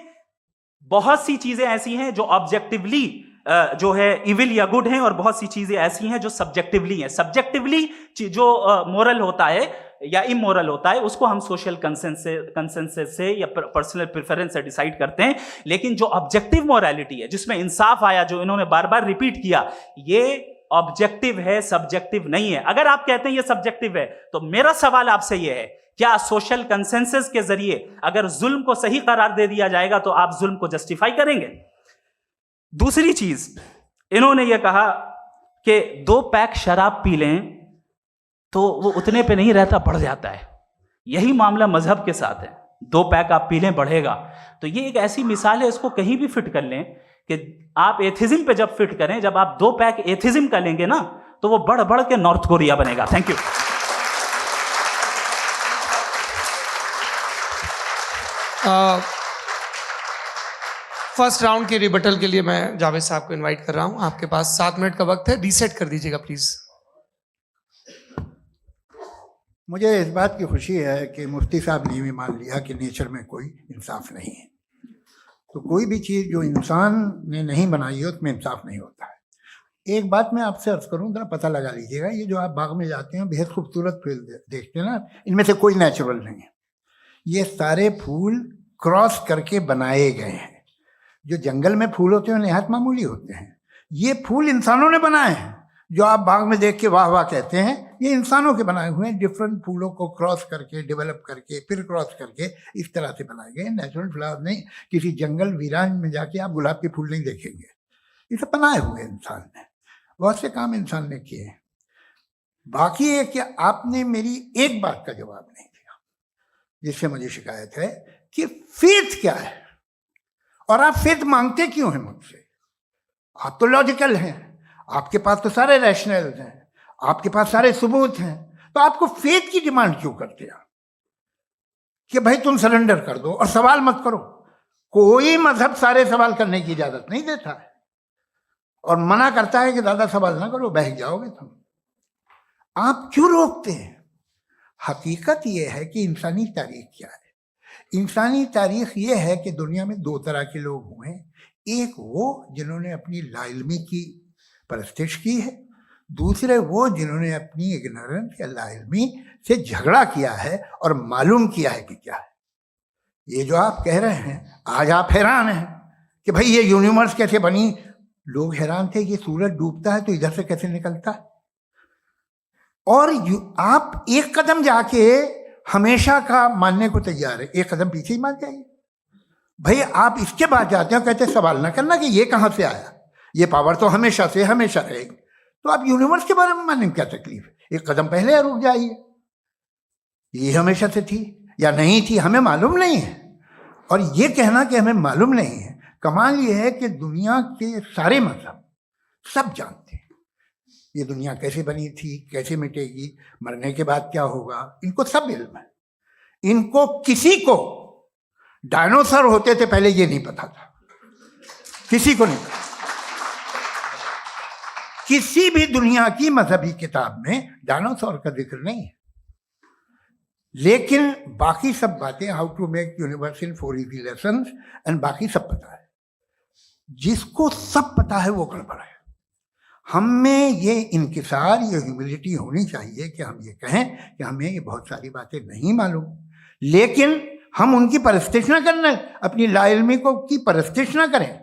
बहुत सी चीजें ऐसी हैं जो ऑब्जेक्टिवली जो है इविल या गुड हैं, और बहुत सी चीजें ऐसी हैं जो सब्जेक्टिवली हैं। सब्जेक्टिवली जो मोरल होता है या इमोरल होता है, उसको हम सोशल कंसेंसस से या पर्सनल प्रेफरेंस से डिसाइड करते हैं। लेकिन जो ऑब्जेक्टिव मोरालिटी है, जिसमें इंसाफ आया, जो इन्होंने बार बार रिपीट किया, ये ऑब्जेक्टिव है, सब्जेक्टिव नहीं है। अगर आप कहते हैं ये सब्जेक्टिव है, तो मेरा सवाल आपसे ये है, क्या सोशल कंसेंसस के जरिए अगर जुल्म को सही करार दे दिया जाएगा तो आप जुल्म को जस्टिफाई करेंगे? दूसरी चीज, इन्होंने ये कहा कि 2 पैक शराब पी लें तो वो उतने पे नहीं रहता, बढ़ जाता है। यही मामला मजहब के साथ है। 2 पैक आप पी लें, बढ़ेगा। तो ये एक ऐसी मिसाल है, इसको कहीं भी फिट कर लें कि आप एथिज्म पे जब फिट करें, जब आप 2 पैक एथिज्म का लेंगे ना, तो वो बढ़ बढ़ के नॉर्थ कोरिया बनेगा। Thank you. फर्स्ट राउंड के रिबटल के लिए मैं जावेद साहब को इनवाइट कर रहा हूं। आपके पास 7 मिनट का वक्त है, रीसेट कर दीजिएगा प्लीज। मुझे इस बात की खुशी है कि मुफ्ती साहब ने भी मान लिया कि नेचर में कोई इंसाफ नहीं है। तो कोई भी चीज़ जो इंसान ने नहीं बनाई है उसमें इंसाफ नहीं होता है। एक बात मैं आपसे अर्ज करूं, जरा पता लगा लीजिएगा, ये जो आप बाग में जाते हैं बेहद खूबसूरत फूल देखते हैं ना, इनमें से कोई नेचुरल नहीं है। ये सारे फूल क्रॉस करके बनाए गए हैं। जो जंगल में फूल होते हैं निहायत मामूली होते हैं। ये फूल इंसानों ने बनाए हैं। जो आप बाग में देख के वाह वाह कहते हैं, ये इंसानों के बनाए हुए हैं। डिफरेंट फूलों को क्रॉस करके, डेवलप करके, फिर क्रॉस करके इस तरह से बनाए गए। नेचुरल फ्लावर नहीं। किसी जंगल वीरान में जाके आप गुलाब के फूल नहीं देखेंगे। ये सब बनाए हुए इंसान ने, बहुत से काम इंसान ने किए हैं। बाकी है कि आपने मेरी एक बात का जवाब नहीं दिया, जिससे मुझे शिकायत है कि फेथ क्या है और आप फेथ मांगते क्यों हैं मुझसे? आप तो लॉजिकल हैं, आपके पास तो सारे रैशनल हैं, आपके पास सारे सबूत हैं, तो आपको फेथ की डिमांड क्यों करते हैं कि भाई तुम सरेंडर कर दो और सवाल मत करो? कोई मजहब सारे सवाल करने की इजाजत नहीं देता है और मना करता है कि दादा सवाल ना करो, बह जाओगे तुम। आप क्यों रोकते हैं? हकीकत यह है कि इंसानी तारीख क्या है। इंसानी तारीख ये है कि दुनिया में 2 तरह के लोग हुए हैं। एक वो जिन्होंने अपनी लाइल्मी की परस्तिश की है, दूसरे वो जिन्होंने अपनी इग्नोरेंस या लाइल्मी से झगड़ा किया है और मालूम किया है कि क्या है। ये जो आप कह रहे हैं, आज आप हैरान हैं कि भाई ये यूनिवर्स कैसे बनी। लोग हैरान थे कि सूरज डूबता है तो इधर से कैसे निकलता है। और आप एक कदम जाके हमेशा का मानने को तैयार है, एक कदम पीछे ही मान जाइए। भाई आप इसके बाद जाते हो, कहते सवाल ना करना कि ये कहाँ से आया, ये पावर तो हमेशा से हमेशा रहेगी। तो आप यूनिवर्स के बारे में मानने में क्या तकलीफ है? एक कदम पहले रुक जाइए। ये हमेशा से थी या नहीं थी, हमें मालूम नहीं है। और ये कहना कि हमें मालूम नहीं है, कमाल ये है कि दुनिया के सारे मजहब सब जानते हैं ये दुनिया कैसे बनी थी, कैसे मिटेगी, मरने के बाद क्या होगा, इनको सब इल्म है। इनको किसी को डायनासोर होते थे पहले ये नहीं पता था, किसी को नहीं पता। किसी भी दुनिया की मजहबी किताब में डायनासोर का जिक्र नहीं है। लेकिन बाकी सब बातें, how to make universe in 4 easy lessons and बाकी सब पता है। जिसको सब पता है वो गड़बड़ है। हम में ये इंकिसार, ये ह्यूमिलिटी होनी चाहिए कि हम ये कहें कि हमें ये बहुत सारी बातें नहीं मालूम, लेकिन हम उनकी परस्तिश ना करना, अपनी लाइल्मी को की परस्तिश ना करें।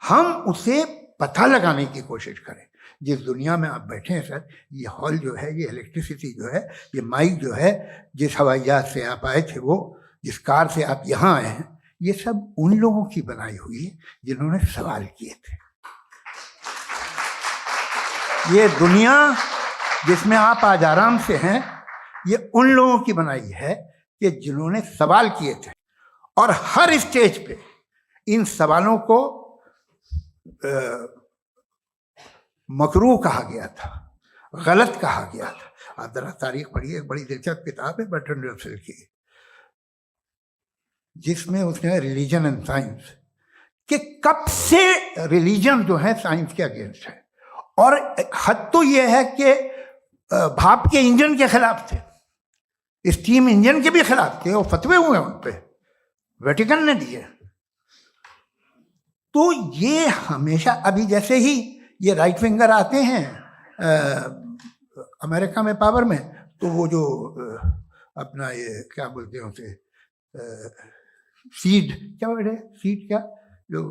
हम उसे पता लगाने की कोशिश करें। जिस दुनिया में आप बैठे हैं सर, ये हॉल जो है, ये इलेक्ट्रिसिटी जो है, ये माइक जो है, जिस हवाई जहाज से आप आए थे, वो जिस कार से आप यहाँ आए हैं, ये सब उन लोगों की बनाई हुई है जिन्होंने सवाल किए थे। ये दुनिया जिसमें आप आज आराम से हैं, ये उन लोगों की बनाई है कि जिन्होंने सवाल किए थे। और हर स्टेज पे इन सवालों को मकरूह कहा गया था, गलत कहा गया था। आप जरा तारीख पढ़िए, एक बड़ी दिलचस्प किताब है बर्ट्रैंड रसेल की, जिसमें उसने रिलीजन एंड साइंस कि कब से रिलीजन जो है साइंस के अगेंस्ट है, और हद तो ये है कि भाप के इंजन के खिलाफ थे, स्टीम इंजन के भी खिलाफ थे, और फतवे हुए उन पे, वेटिकन ने दिए। तो ये हमेशा, अभी जैसे ही ये राइट विंगर आते हैं अमेरिका में पावर में, तो वो जो अपना ये क्या बोलते हैं उसे, सीड क्या बोलते हैं, सीड क्या जो,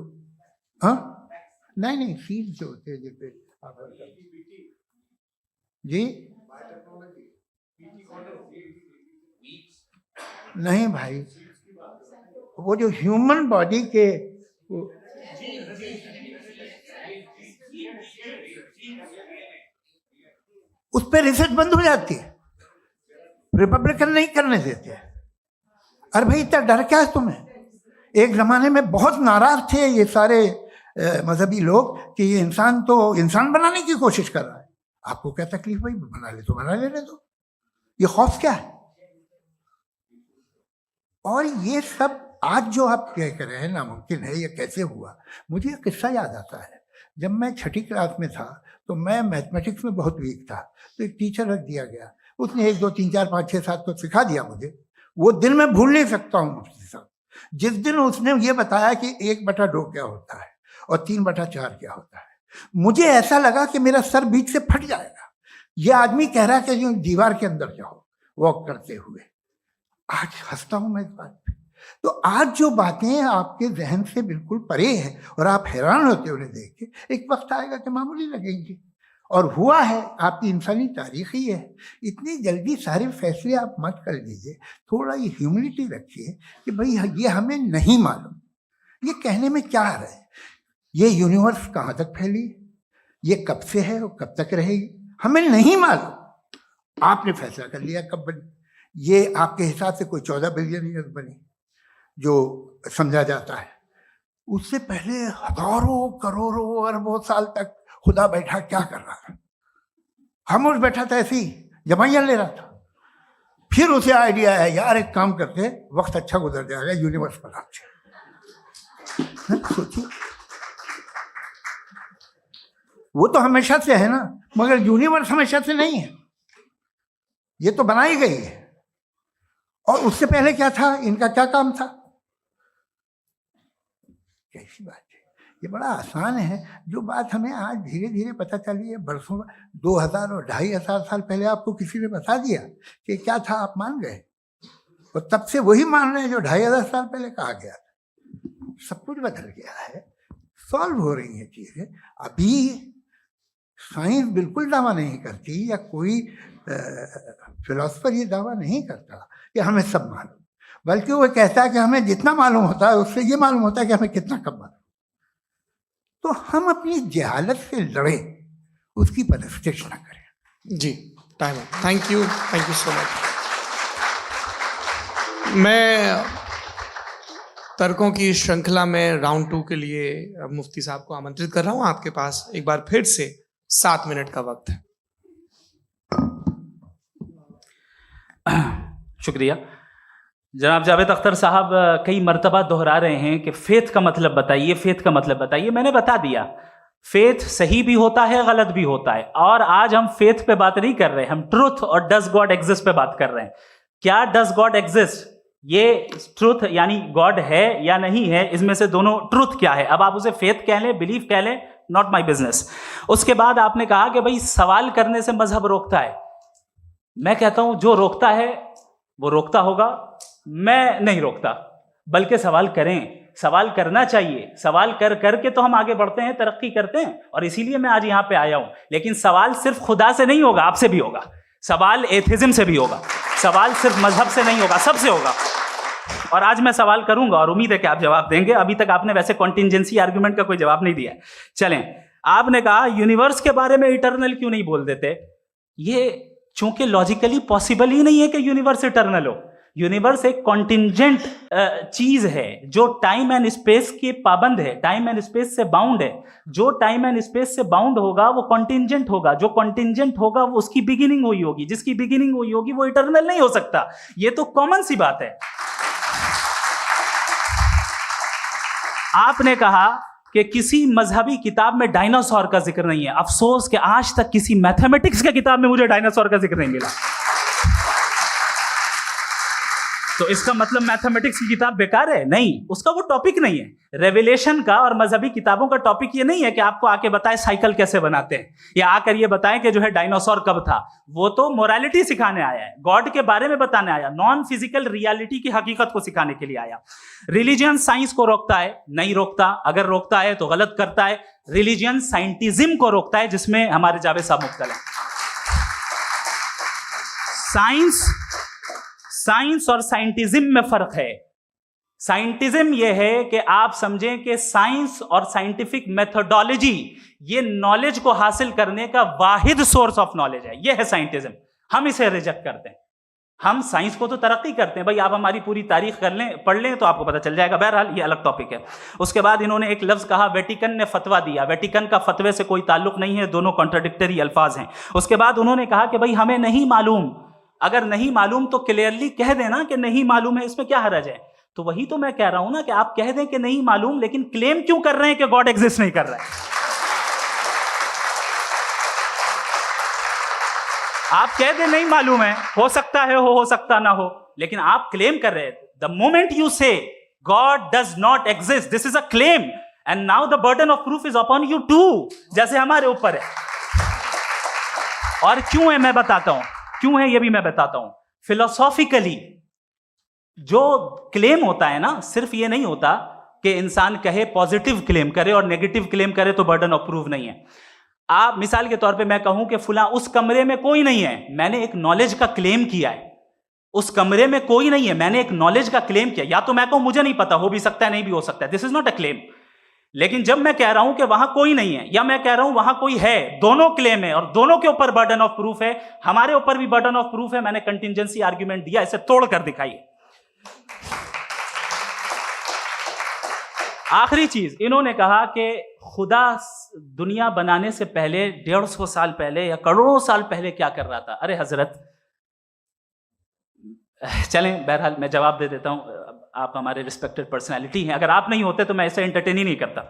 हाँ नहीं सीड जो होते हैं जैसे जी, नहीं भाई, वो जो ह्यूमन बॉडी के उस पर रिसर्च बंद हो जाती है, रिपब्लिकन नहीं करने देते। अरे भाई इतना डर क्या है तुम्हें? एक जमाने में बहुत नाराज थे ये सारे मजहबी लोग कि ये इंसान तो इंसान बनाने की कोशिश कर रहा है। आपको क्या तकलीफ भाई, बना ले तो बना लेने दो, ये खौफ क्या है? और ये सब आज जो आप कह रहे हैं नामुमकिन है, ये कैसे हुआ? मुझे एक किस्सा याद आता है। जब मैं 6ठी क्लास में था तो मैं मैथमेटिक्स में बहुत वीक था, तो एक टीचर रख दिया गया, उसने 1 2 3 4 5 6 7 को सिखा दिया मुझे। वो दिन मैं भूल नहीं सकता हूँ मुफ्ती साहब, जिस दिन उसने ये बताया कि 1/2 क्या होता है और 3/4 क्या होता है, मुझे ऐसा लगा कि मेरा सर बीच से फट जाएगा। ये आदमी कह रहा है कि जो दीवार के अंदर जाओ वॉक करते हुए। आज हंसता हूं मैं इस बात पे। तो आज जो बातें आपके जहन से बिल्कुल परे हैं और आप हैरान होते हो उन्हें देख के, एक वक्त आएगा कि मामूली लगेंगे। और हुआ है, आपकी इंसानी तारीख ही है। इतनी जल्दी सारे फैसले आप मत कर लीजिए, थोड़ा ये ह्यूमिलिटी रखिए कि भाई ये हमें नहीं मालूम। ये कहने में क्या आ रहा है? ये यूनिवर्स कहाँ तक फैली, ये कब से है और कब तक रहेगी, हमें नहीं मालूम। आपने फैसला कर लिया कब बनी। ये आपके हिसाब से कोई 14 बिलियन ईयर बनी जो समझा जाता है। उससे पहले हजारों करोड़ों अरबों साल तक खुदा बैठा क्या कर रहा था? खामोश बैठा था, ऐसी जमाइयाँ ले रहा था। फिर उसे आइडिया है, यार एक काम करते, वक्त अच्छा गुजर जाएगा, यूनिवर्स बना दे। सोचिए, वो तो हमेशा से है ना, मगर यूनिवर्स हमेशा से नहीं है, ये तो बनाई गई है। और उससे पहले क्या था, इनका क्या काम था? कैसी बात है, ये बड़ा आसान है। जो बात हमें आज धीरे धीरे पता चली है, बरसों 2000 और 2500 साल पहले आपको किसी ने बता दिया कि क्या था, आप मान गए, और तब से वही मान रहे हैं जो 2500 साल पहले कहा गया था। सब कुछ बदल गया है, सॉल्व हो रही हैं चीजें। अभी साइंस बिल्कुल दावा नहीं करती, या कोई फिलोसफर ये दावा नहीं करता कि हमें सब मालूम, बल्कि वो कहता है कि हमें जितना मालूम होता है उससे ये मालूम होता है कि हमें कितना कम मालूम। तो हम अपनी जहालत से लड़े, उसकी परस्तिश ना करें। जी, टाइम है। Thank you so much. मैं तर्कों की श्रृंखला में राउंड 2 के लिए अब मुफ्ती साहब को आमंत्रित कर रहा हूं। आपके पास एक बार फिर से 7 मिनट का वक्त है। शुक्रिया जनाब जावेद अख्तर साहब। कई मर्तबा दोहरा रहे हैं कि फेथ का मतलब बताइए, फेथ का मतलब बताइए। मैंने बता दिया, फेथ सही भी होता है, गलत भी होता है। और आज हम फेथ पे बात नहीं कर रहे, हम ट्रुथ और डज गॉड एग्जिस्ट पे बात कर रहे हैं। क्या डज गॉड एग्जिस्ट, ये ट्रुथ यानी गॉड है या नहीं है, इसमें से दोनों ट्रुथ क्या है। अब आप उसे फेथ कह लें, बिलीफ कह लें, नॉट माई बिजनेस। उसके बाद आपने कहा कि भाई सवाल करने से मजहब रोकता है। मैं कहता हूं जो रोकता है वो रोकता होगा, मैं नहीं रोकता, बल्कि सवाल करें, सवाल करना चाहिए। सवाल कर करके तो हम आगे बढ़ते हैं, तरक्की करते हैं, और इसीलिए मैं आज यहां पे आया हूं। लेकिन सवाल सिर्फ खुदा से नहीं होगा, आपसे भी होगा। सवाल एथिज्म से भी होगा, सवाल सिर्फ मजहब से नहीं होगा, सबसे होगा। और आज मैं सवाल करूंगा और उम्मीद है कि आप जवाब देंगे। अभी तक आपने वैसे कॉन्टिंजेंसी आर्गुमेंट का कोई जवाब नहीं दिया। चलें, आपने कहा यूनिवर्स के बारे में इटर्नल क्यों नहीं बोल देते। ये चूंकि लॉजिकली पॉसिबल ही नहीं है कि यूनिवर्स इटर्नल हो। यूनिवर्स एक कॉन्टिंजेंट चीज है जो टाइम एंड स्पेस के पाबंद है, टाइम एंड स्पेस से बाउंड है। जो टाइम एंड स्पेस से बाउंड होगा वो कॉन्टिंजेंट होगा, जो कॉन्टिंजेंट होगा वो उसकी बिगिनिंग हुई होगी, जिसकी बिगिनिंग हुई होगी वो इटर्नल नहीं हो सकता। ये तो कॉमन सी बात है। आपने कहा कि किसी मजहबी किताब में डायनासोर का जिक्र नहीं है। अफसोस कि आज तक किसी मैथमेटिक्स के किताब में मुझे डायनासोर का जिक्र नहीं मिला। तो इसका मतलब मैथमेटिक्स की किताब बेकार है? नहीं, उसका वो टॉपिक नहीं है। रेवलेशन का और मजहबी किताबों का टॉपिक ये नहीं है कि आपको आके बताए साइकिल कैसे बनाते हैं, या आकर ये बताएं कि जो है डायनासोर कब था। वो तो मोरालिटी सिखाने आया है, गॉड के बारे में बताने आया, नॉन फिजिकल रियलिटी की हकीकत को सिखाने के लिए आया। रिलीजियन साइंस को रोकता है? नहीं रोकता। अगर रोकता है तो गलत करता है। रिलीजियन साइंटिज्म को रोकता है, जिसमें हमारे जावेद साहब मुब्तला हैं। साइंस और साइंटिज्म में फर्क है। साइंटिज्म यह है कि आप समझें कि साइंस और साइंटिफिक मेथोडोलॉजी ये नॉलेज को हासिल करने का वाहिद सोर्स ऑफ नॉलेज है। यह है साइंटिज्म। हम इसे रिजेक्ट करते हैं। हम साइंस को तो तरक्की करते हैं। भाई आप हमारी पूरी तारीख कर लें, पढ़ लें तो आपको पता चल जाएगा। बहरहाल ये अलग टॉपिक है। उसके बाद इन्होंने एक लफ्ज कहा, वेटिकन ने फतवा दिया। वेटिकन का फतवे से कोई ताल्लुक नहीं है, दोनों कॉन्ट्राडिक्टरी अल्फाज हैं। उसके बाद उन्होंने कहा कि भाई हमें नहीं मालूम। अगर नहीं मालूम तो क्लियरली कह देना कि नहीं मालूम है, इसमें क्या हर्ज है? तो वही तो मैं कह रहा हूं ना कि आप कह दें कि नहीं मालूम, लेकिन क्लेम क्यों कर रहे हैं कि गॉड एग्जिस्ट नहीं कर रहा है? आप कह दें नहीं मालूम है, हो सकता है हो सकता ना हो, लेकिन आप क्लेम कर रहे हैं। The moment you say God does not exist, this is a claim, and now the burden of proof is upon you too, जैसे हमारे ऊपर है। और क्यों है मैं बताता हूं, क्यों है ये भी मैं बताता हूं। फिलोसॉफिकली जो क्लेम होता है ना, सिर्फ ये नहीं होता कि इंसान कहे पॉजिटिव क्लेम करे और नेगेटिव क्लेम करे तो बर्डन ऑफ प्रूफ नहीं है। आप मिसाल के तौर पे मैं कहूं कि फुला उस कमरे में कोई नहीं है, मैंने एक नॉलेज का क्लेम किया है। उस कमरे में कोई नहीं है, मैंने एक नॉलेज का क्लेम किया। या तो मैं कहूं मुझे नहीं पता, हो भी सकता है नहीं भी हो सकता है, this is not a claim. लेकिन जब मैं कह रहा हूं कि वहां कोई नहीं है, या मैं कह रहा हूं वहां कोई है, दोनों क्लेम है और दोनों के ऊपर बर्डन ऑफ प्रूफ है। हमारे ऊपर भी बर्डन ऑफ प्रूफ है। मैंने कंटिंजेंसी आर्ग्यूमेंट दिया, इसे तोड़कर दिखाइए। आखिरी चीज, इन्होंने कहा कि खुदा दुनिया बनाने से पहले 150 साल पहले या करोड़ों साल पहले क्या कर रहा था। अरे हजरत, चलें बहरहाल मैं जवाब दे देता हूं। आप हमारे रिस्पेक्टेड पर्सनैलिटी हैं, अगर आप नहीं होते तो मैं इसे एंटरटेन ही नहीं करता।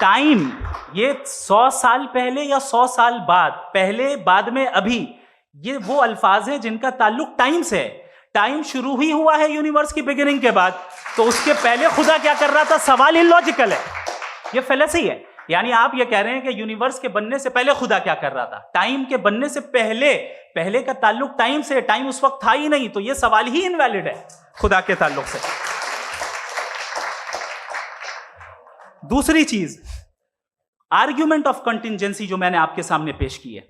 टाइम, ये 100 साल पहले या 100 साल बाद, पहले बाद में अभी, ये वो अल्फाज हैं जिनका ताल्लुक टाइम से है। टाइम शुरू ही हुआ है यूनिवर्स की बिगिनिंग के बाद, तो उसके पहले खुदा क्या कर रहा था? सवाल इलॉजिकल है, ये फेलेसी है। यानी आप ये कह रहे हैं कि यूनिवर्स के बनने से पहले खुदा क्या कर रहा था? टाइम के बनने से पहले, पहले का ताल्लुक टाइम से, टाइम उस वक्त था ही नहीं, तो ये सवाल ही इनवैलिड है खुदा के ताल्लुक से। दूसरी चीज, आर्ग्यूमेंट ऑफ कंटिंजेंसी जो मैंने आपके सामने पेश की है,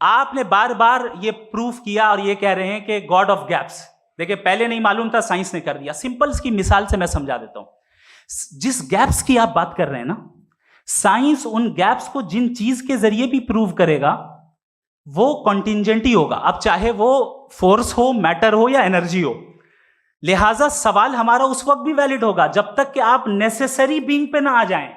आपने बार बार ये प्रूफ किया और ये कह रहे हैं कि गॉड ऑफ गैप्स। देखिए पहले नहीं मालूम था, साइंस ने कर दिया। सिंपल की मिसाल से मैं समझा देता हूं। जिस गैप्स की आप बात कर रहे हैं ना, साइंस उन गैप्स को जिन चीज के जरिए भी प्रूव करेगा वो कॉन्टिंजेंट ही होगा। अब चाहे वो फोर्स हो, मैटर हो या एनर्जी हो। लिहाजा सवाल हमारा उस वक्त भी वैलिड होगा जब तक कि आप नेसेसरी बीइंग पे ना आ जाएं।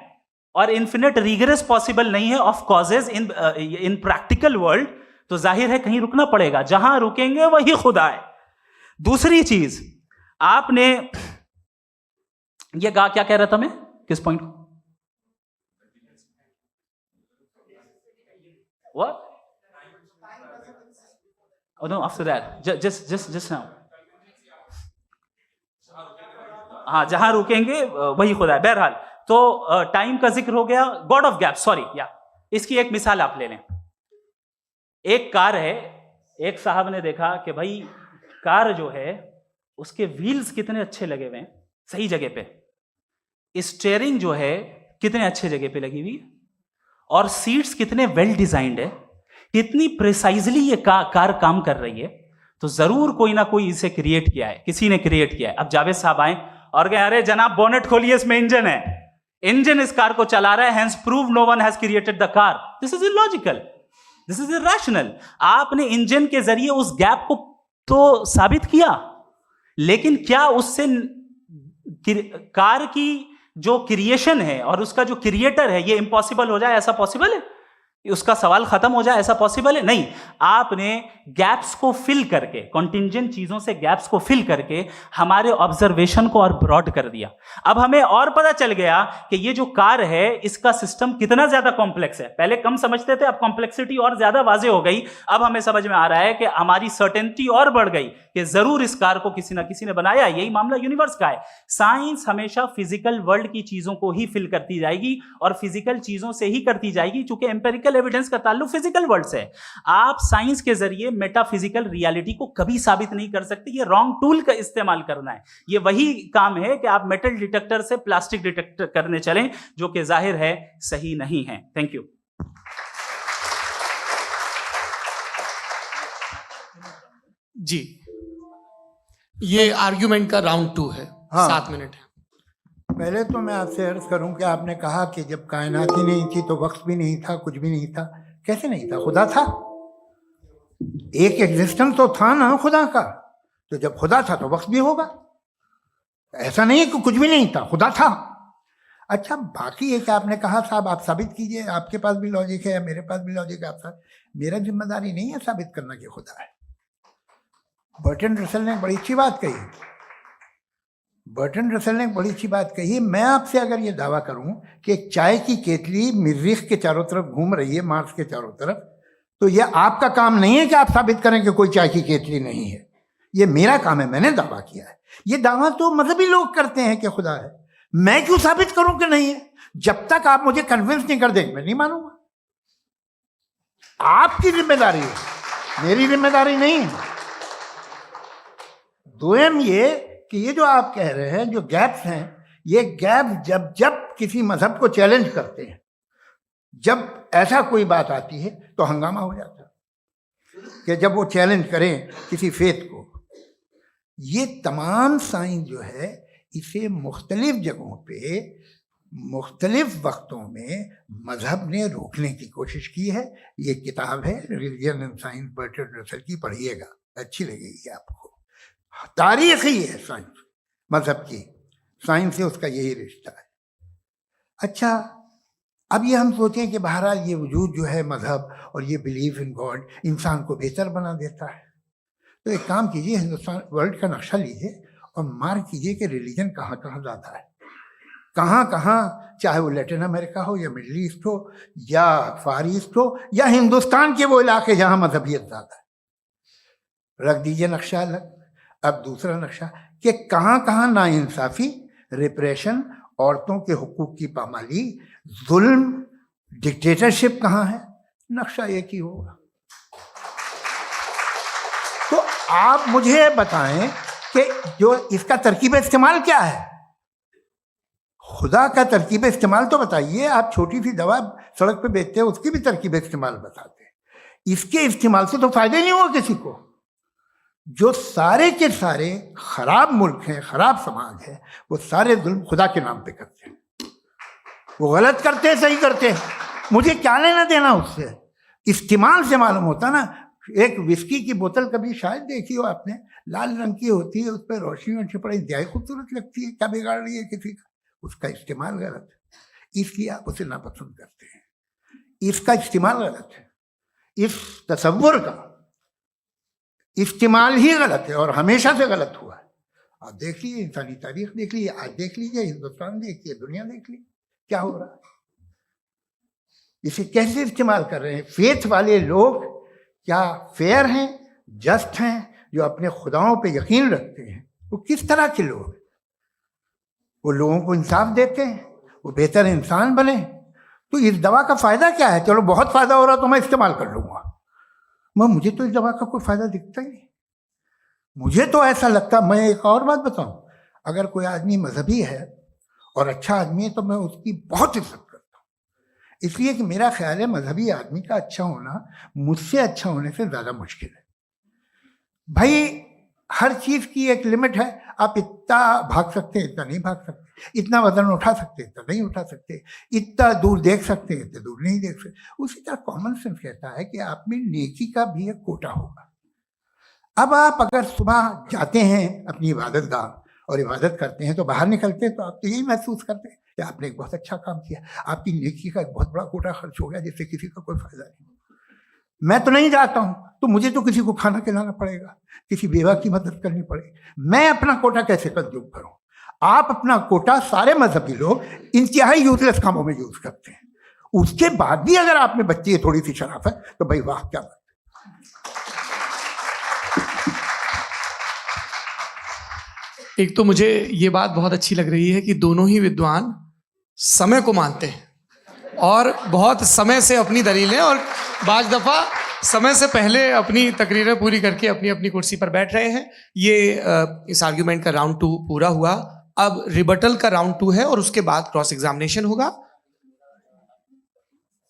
और इन्फिनिट रिगरेस पॉसिबल नहीं है of causes in practical world, तो जाहिर है कहीं रुकना पड़ेगा। जहां रुकेंगे वही खुदा है। दूसरी चीज, आपने ये कहा, क्या कह रहा था मैं, किस पॉइंट को? What? Oh no, after that. Just now. हाँ, जहां रुकेंगे वही खुदा है। बहरहाल, तो टाइम का जिक्र हो गया, गॉड ऑफ गैप, सॉरी, या इसकी एक मिसाल आप ले लें। एक कार है, एक साहब ने देखा कि भाई कार जो है उसके व्हील्स कितने अच्छे लगे हुए हैं, सही जगह पे। स्टीयरिंग जो है कितने अच्छे जगह पे लगी हुई, और सीट्स कितने वेल डिजाइंड है, कितनी प्रिसाइजली ये कार काम कर रही है। तो जरूर कोई ना कोई इसे क्रिएट किया है, किसी ने क्रिएट किया है। अब जावेद साहब आए और कहे, अरे जनाब बोनेट खोलिए, इसमें इंजन है, इंजन इस कार को चला रहा है, hence prove no one has created the car. This is illogical, this is irrational. आपने इंजन के जरिए उस गैप को तो साबित किया, लेकिन क्या उससे कार की जो क्रिएशन है और उसका जो क्रिएटर है ये इम्पॉसिबल हो जाए? ऐसा पॉसिबल है? उसका सवाल खत्म हो जाए, ऐसा पॉसिबल है? नहीं। आपने गैप्स को फिल करके, कॉन्टिंजेंट चीजों से गैप्स को फिल करके हमारे ऑब्जर्वेशन को और ब्रॉड कर दिया। अब हमें और पता चल गया कि ये जो कार है इसका सिस्टम कितना ज्यादा कॉम्प्लेक्स है। पहले कम समझते थे, अब कॉम्प्लेक्सिटी और ज्यादा वाजे हो गई। अब हमें समझ में आ रहा है कि हमारी सर्टेनिटी और बढ़ गई कि जरूर इस कार को किसी ना किसी ने बनाया। यही मामला यूनिवर्स का है। साइंस हमेशा फिजिकल वर्ल्ड की चीजों को ही फिल करती जाएगी और फिजिकल चीजों से ही करती जाएगी, क्योंकि एम्पिरिकल एविडेंस का ताल्लुक फिजिकल वर्ल्ड से है। आप साइंस के जरिए मेटाफिजिकल रियलिटी को कभी साबित नहीं कर सकते। ये रॉन्ग टूल का इस्तेमाल करना है। ये वही काम है कि आप मेटल डिटेक्टर से प्लास्टिक डिटेक्टर करने चलें, जो कि जाहिर है सही नहीं है। Thank you. जी, ये आर्ग्यूमेंट का राउंड 2 है। हाँ। 7 मिनट है। पहले तो मैं आपसे अर्ज करूं कि आपने कहा कि जब कायनात ही नहीं थी तो वक्त भी नहीं था, कुछ भी नहीं था। कैसे नहीं था? खुदा था। एक एग्जिस्टेंस तो था ना खुदा का। तो जब खुदा था तो वक्त भी होगा। ऐसा नहीं है कि कुछ भी नहीं था, खुदा था। अच्छा, बाकी एक आपने कहा साहब आप साबित कीजिए, आपके पास भी लॉजिक है या मेरे पास भी लॉजिक है। आप मेरा जिम्मेदारी नहीं है साबित करना कि खुदा है। बर्टन रसल ने बड़ी अच्छी बात कही। बर्टन रसल ने बड़ी अच्छी बात कही। मैं आपसे अगर ये दावा करूं कि एक चाय की केतली मरीख के चारों तरफ घूम रही है, मार्स के चारों तरफ, तो ये आपका काम नहीं है कि आप साबित करें कि कोई चाय की केतली नहीं है। ये मेरा काम है, मैंने दावा किया है। ये दावा तो मजहबी लोग करते हैं कि खुदा है। मैं क्यों साबित करूं कि नहीं है? जब तक आप मुझे कन्विंस नहीं कर देंगे मैं नहीं मानूंगा। आपकी जिम्मेदारी है, मेरी जिम्मेदारी नहीं है। दोयम ये कि ये जो आप कह रहे हैं, जो गैप्स हैं, ये गैप जब जब किसी मजहब को चैलेंज करते हैं, जब ऐसा कोई बात आती है तो हंगामा हो जाता है कि जब वो चैलेंज करें किसी फेथ को। ये तमाम साइंस जो है इसे मुख्तलिफ जगहों पे मुख्तलिफ वक्तों में मजहब ने रोकने की कोशिश की है। ये किताब है religion and science, Burton Russell की, पढ़िएगा, अच्छी लगेगी आपको। तारीख ही है साइंस, मजहब की साइंस से उसका यही रिश्ता है। अच्छा, अब ये हम सोचें कि बहरहाल ये वजूद जो है मजहब और ये बिलीव इन गॉड इंसान को बेहतर बना देता है। तो एक काम कीजिए, हिंदुस्तान वर्ल्ड का नक्शा लीजिए और मार्क कीजिए कि रिलीजन कहाँ कहाँ ज़्यादा है, कहाँ कहाँ, चाहे वो लैटिन अमेरिका हो या मिडल ईस्ट हो या फार ईस्ट हो या हिंदुस्तान के वो इलाके जहाँ मजहबियत ज़्यादा है। रख दीजिए नक्शा अलग। अब दूसरा नक्शा कि कहाँ कहाँ नाइंसाफ़ी, रिप्रेशन, औरतों के हुकूक की पामाली, जुल्म, डिक्टेटरशिप कहाँ है। नक्शा एक ही होगा। तो आप मुझे बताएं कि जो इसका तरकीब इस्तेमाल क्या है। खुदा का तरकीब इस्तेमाल तो बताइए। आप छोटी सी दवा सड़क पे बेचते हैं, उसकी भी तरकीब इस्तेमाल बताते हैं। इसके इस्तेमाल से तो फायदा नहीं हुआ किसी को। जो सारे के सारे खराब मुल्क हैं, खराब समाज है, वो सारे जुल्म खुदा के नाम पे करते हैं। वो गलत करते हैं, सही करते हैं, मुझे क्या लेना देना उससे। इस्तेमाल से मालूम होता ना। एक विस्की की बोतल कभी शायद देखी हो आपने, लाल रंग की होती है, उस पर रोशनी वोशनी पड़ी, इंतहाई खूबसूरत लगती है। क्या बिगाड़ रही है किसी का? उसका इस्तेमाल गलत है, इसलिए आप उसे नापसंद करते हैं। इसका इस्तेमाल गलत है। इस तसव्वुर का इस्तेमाल ही गलत है और हमेशा से गलत हुआ है। आप देख लीजिए, इंसानी तारीख देख लीजिए, आज देख लीजिए, हिंदुस्तान देखिए, दुनिया देख लीजिए, क्या हो रहा है। इसे कैसे इस्तेमाल कर रहे हैं फेथ वाले लोग? क्या फेयर हैं, जस्ट हैं, जो अपने खुदाओं पे यकीन रखते हैं? वो किस तरह के लोग? वो लोगों को इंसाफ देते हैं, वो बेहतर इंसान बने। तो इस दवा का फ़ायदा क्या है? चलो बहुत फ़ायदा हो रहा तो मैं इस्तेमाल कर लूँगा। मुझे तो इस दवा का कोई फ़ायदा दिखता ही नहीं। मुझे तो ऐसा लगता, मैं एक और बात बताऊं, अगर कोई आदमी मजहबी है और अच्छा आदमी है तो मैं उसकी बहुत इज्जत करता हूँ। इसलिए कि मेरा ख्याल है मजहबी आदमी का अच्छा होना मुझसे अच्छा होने से ज़्यादा मुश्किल है। भाई हर चीज़ की एक लिमिट है। आप इतना भाग सकते हैं, इतना नहीं भाग सकते। इतना वजन उठा सकते, इतना नहीं उठा सकते। इतना दूर देख सकते हैं, इतना दूर नहीं देख सकते। उसी तरह कॉमन सेंस कहता है कि आप में नेकी का भी एक कोटा होगा। अब आप अगर सुबह जाते हैं अपनी इबादत गाह और इबादत करते हैं तो बाहर निकलते हैं तो आप तो यही महसूस करते हैं कि आपने एक बहुत अच्छा काम किया, आपकी नेकी का एक बहुत बड़ा कोटा खर्च हो गया जिससे किसी का कोई फायदा नहीं। मैं तो नहीं जाता हूँ, तो मुझे तो किसी को खाना खिलाना पड़ेगा, किसी बेवा की मदद करनी पड़ेगी। मैं अपना कोटा कैसे कंज्यूम करूं? आप अपना कोटा सारे मजहबी लोग इंतहाई यूजलेस कामों में यूज करते हैं। उसके बाद भी अगर आप में बच्ची है थोड़ी सी शराफत, तो भाई वाह क्या बात। एक तो मुझे ये बात बहुत अच्छी लग रही है कि दोनों ही विद्वान समय को मानते हैं और बहुत समय से अपनी दलीलें और बाज दफ़ा समय से पहले अपनी तकरीरें पूरी करके अपनी अपनी कुर्सी पर बैठ रहे हैं। ये इस आर्ग्यूमेंट का राउंड 2 पूरा हुआ। अब रिबटल का राउंड 2 है और उसके बाद क्रॉस एग्जामिनेशन होगा।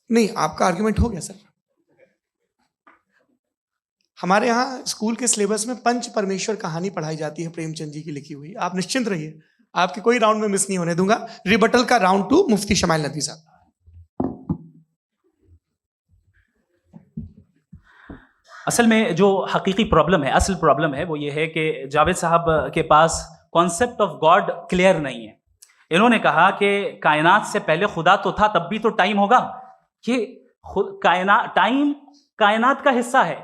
नहीं, आपका आर्ग्यूमेंट हो गया सर। हमारे यहाँ स्कूल के सिलेबस में पंच परमेश्वर कहानी पढ़ाई जाती है, प्रेमचंद जी की लिखी हुई। आप निश्चिंत रहिए, आपके कोई राउंड में मिस नहीं होने दूंगा। रिबटल का राउंड 2 मुफ्ती शमाइल नदवी साहब। असल में जो हकीकी प्रॉब्लम है, असल प्रॉब्लम है वो ये है कि जावेद साहब के पास कॉन्सेप्ट ऑफ गॉड क्लियर नहीं है। इन्होंने कहा कि कायनात से पहले खुदा तो था, तब भी तो टाइम होगा। कि टाइम कायनात का हिस्सा है।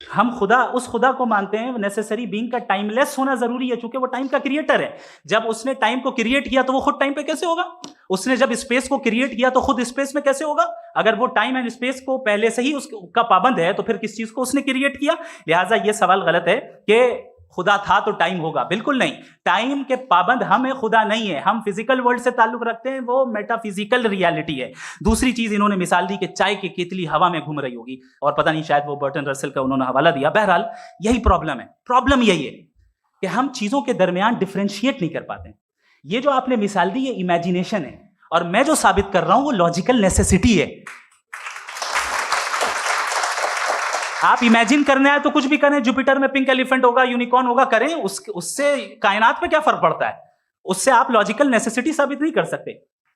हम उस खुदा को मानते हैं, नेसेसरी बीइंग का टाइमलेस होना जरूरी है, क्योंकि वो टाइम का क्रिएटर है। जब उसने टाइम को क्रिएट किया तो वो खुद टाइम पे कैसे होगा? उसने जब स्पेस को क्रिएट किया तो खुद स्पेस में कैसे होगा? अगर वो टाइम एंड स्पेस को पहले से ही उसका पाबंद है तो फिर किस चीज को उसने क्रिएट किया? लिहाजा ये सवाल गलत है कि खुदा था तो टाइम होगा। बिल्कुल नहीं, टाइम के पाबंद हम है, खुदा नहीं है। हम फिजिकल वर्ल्ड से ताल्लुक रखते हैं, वो मेटाफिजिकल रियलिटी है। दूसरी चीज इन्होंने मिसाल दी कि चाय की केतली हवा में घूम रही होगी, और पता नहीं शायद वो बर्टन रसल का उन्होंने हवाला दिया। बहरहाल यही प्रॉब्लम है। प्रॉब्लम यही है कि हम चीजों के दरमियान डिफरेंशिएट नहीं कर पाते। ये जो आपने मिसाल दी ये इमेजिनेशन है, और मैं जो साबित कर रहा हूं वो लॉजिकल नेसेसिटी है। आप इमेजिन करने आए तो कुछ भी करें, जुपिटर में पिंक एलिफेंट होगा, यूनिकॉर्न होगा, करें, उससे कायनात पे क्या फर्क पड़ता है? उससे आप लॉजिकल नेसेसिटी साबित नहीं कर सकते।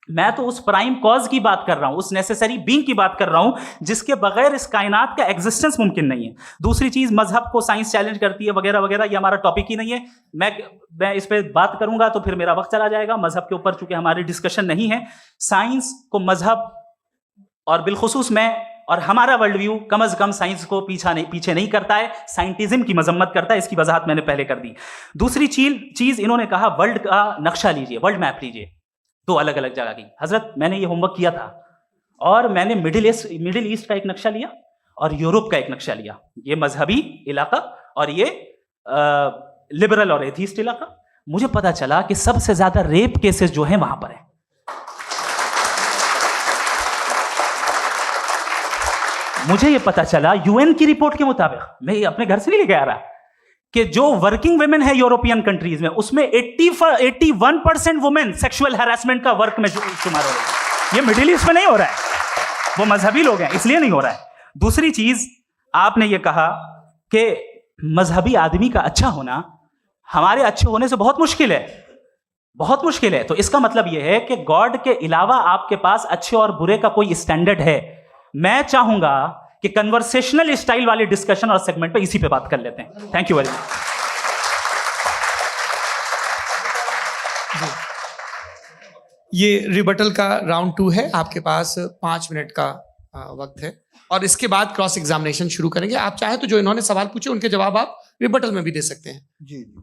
मैं तो उस प्राइम कॉज की बात कर रहा हूं, उस नेसेसरी बीइंग की बात कर रहा हूं जिसके बगैर इस कायनात का एग्जिस्टेंस मुमकिन नहीं है। दूसरी चीज, मजहब को साइंस चैलेंज करती है वगैरह वगैरह, ये हमारा टॉपिक ही नहीं है। मैं इस पे बात करूंगा तो फिर मेरा वक्त चला जाएगा। मजहब के ऊपर चूंकि हमारी डिस्कशन नहीं है, साइंस को मजहब और बिलखुसूस मैं और हमारा वर्ल्ड व्यू कम से कम साइंस को पीछे नहीं करता है, साइंटिज्म की मजम्मत करता है। इसकी वजाहत मैंने पहले कर दी। दूसरी चीज इन्होंने कहा वर्ल्ड का नक्शा लीजिए, वर्ल्ड मैप लीजिए, 2 अलग अलग जगह की। हजरत, मैंने ये होमवर्क किया था और मैंने मिडिल ईस्ट का एक नक्शा लिया और यूरोप का एक नक्शा लिया। ये मजहबी इलाका और ये लिबरल और एथीस्ट इलाका। मुझे पता चला कि सबसे ज्यादा रेप केसेस जो है वहां पर है। मुझे ये पता चला यूएन की रिपोर्ट के मुताबिक, मैं ये अपने घर से नहीं लेके आ रहा, कि जो वर्किंग वुमेन है यूरोपियन कंट्रीज में, उसमें 81% वुमेन सेक्सुअल हैरेसमेंट का वर्क में शुमार हो रही है। ये मिडिल ईस्ट में नहीं हो रहा है, वो मजहबी लोग हैं इसलिए नहीं हो रहा है। दूसरी चीज, आपने ये कहा कि मजहबी आदमी का अच्छा होना हमारे अच्छे होने से बहुत मुश्किल है, बहुत मुश्किल है। तो इसका मतलब यह है कि गॉड के अलावा आपके पास अच्छे और बुरे का कोई स्टैंडर्ड है। मैं चाहूंगा कि कन्वर्सेशनल स्टाइल वाली डिस्कशन और सेगमेंट पे इसी पे बात कर लेते हैं। Thank you very much. ये रिबटल का राउंड 2 है। आपके पास 5 मिनट का वक्त है और इसके बाद क्रॉस एग्जामिनेशन शुरू करेंगे। आप चाहें तो जो इन्होंने सवाल पूछे उनके जवाब आप रिबटल में भी दे सकते हैं। जी जी,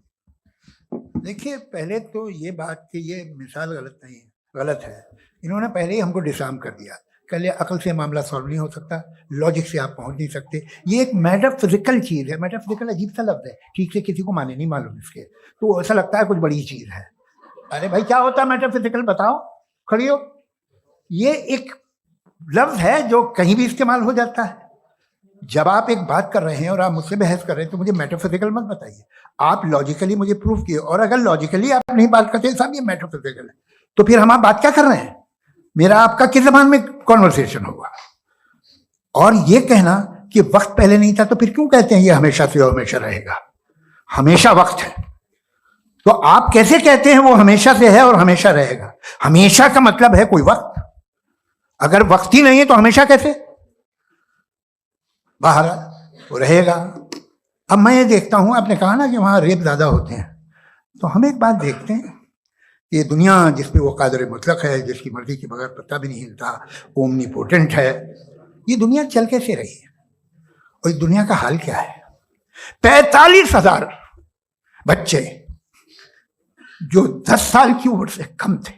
देखिए, पहले तो ये बात कि ये मिसाल गलत नहीं है, गलत है। इन्होंने पहले ही हमको डिसार्म कर दिया। कल अकल से मामला सॉल्व नहीं हो सकता, लॉजिक से आप पहुंच नहीं सकते। ये एक मेटाफिजिकल चीज़ है। मेटाफिजिकल अजीब सा लफ्ज़ है, ठीक से किसी को माने नहीं मालूम इसके, तो ऐसा लगता है कुछ बड़ी चीज़ है। अरे भाई, क्या होता है मेटाफिजिकल? बताओ, खड़ी हो। ये एक लफ्ज़ है जो कहीं भी इस्तेमाल हो जाता है। जब आप एक बात कर रहे हैं और आप मुझसे बहस कर रहे हैं तो मुझे मेटाफिजिकल मत बताइए, आप लॉजिकली मुझे प्रूव किए। और अगर लॉजिकली आप नहीं बात करते साहब ये मेटाफिजिकल है, तो फिर हम आप बात क्या कर रहे हैं? मेरा आपका किस जबान में कॉन्वर्सेशन होगा? और ये कहना कि वक्त पहले नहीं था, तो फिर क्यों कहते हैं ये हमेशा से और हमेशा रहेगा? हमेशा वक्त है, तो आप कैसे कहते हैं वो हमेशा से है और हमेशा रहेगा? हमेशा का मतलब है कोई वक्त। अगर वक्त ही नहीं है तो हमेशा कैसे? बाहर वो रहेगा। अब मैं ये देखता हूं, आपने कहा ना कि वहां रेप ज्यादा होते हैं, तो हम एक बात देखते हैं, ये दुनिया जिसपे वो कादर मुतलक है, जिसकी मर्जी के बगैर पता भी नहीं हिलता, ओमनीपोटेंट है, ये दुनिया चल कैसे रही है? और इस दुनिया का हाल क्या है? 45,000 बच्चे जो 10 साल की उम्र से कम थे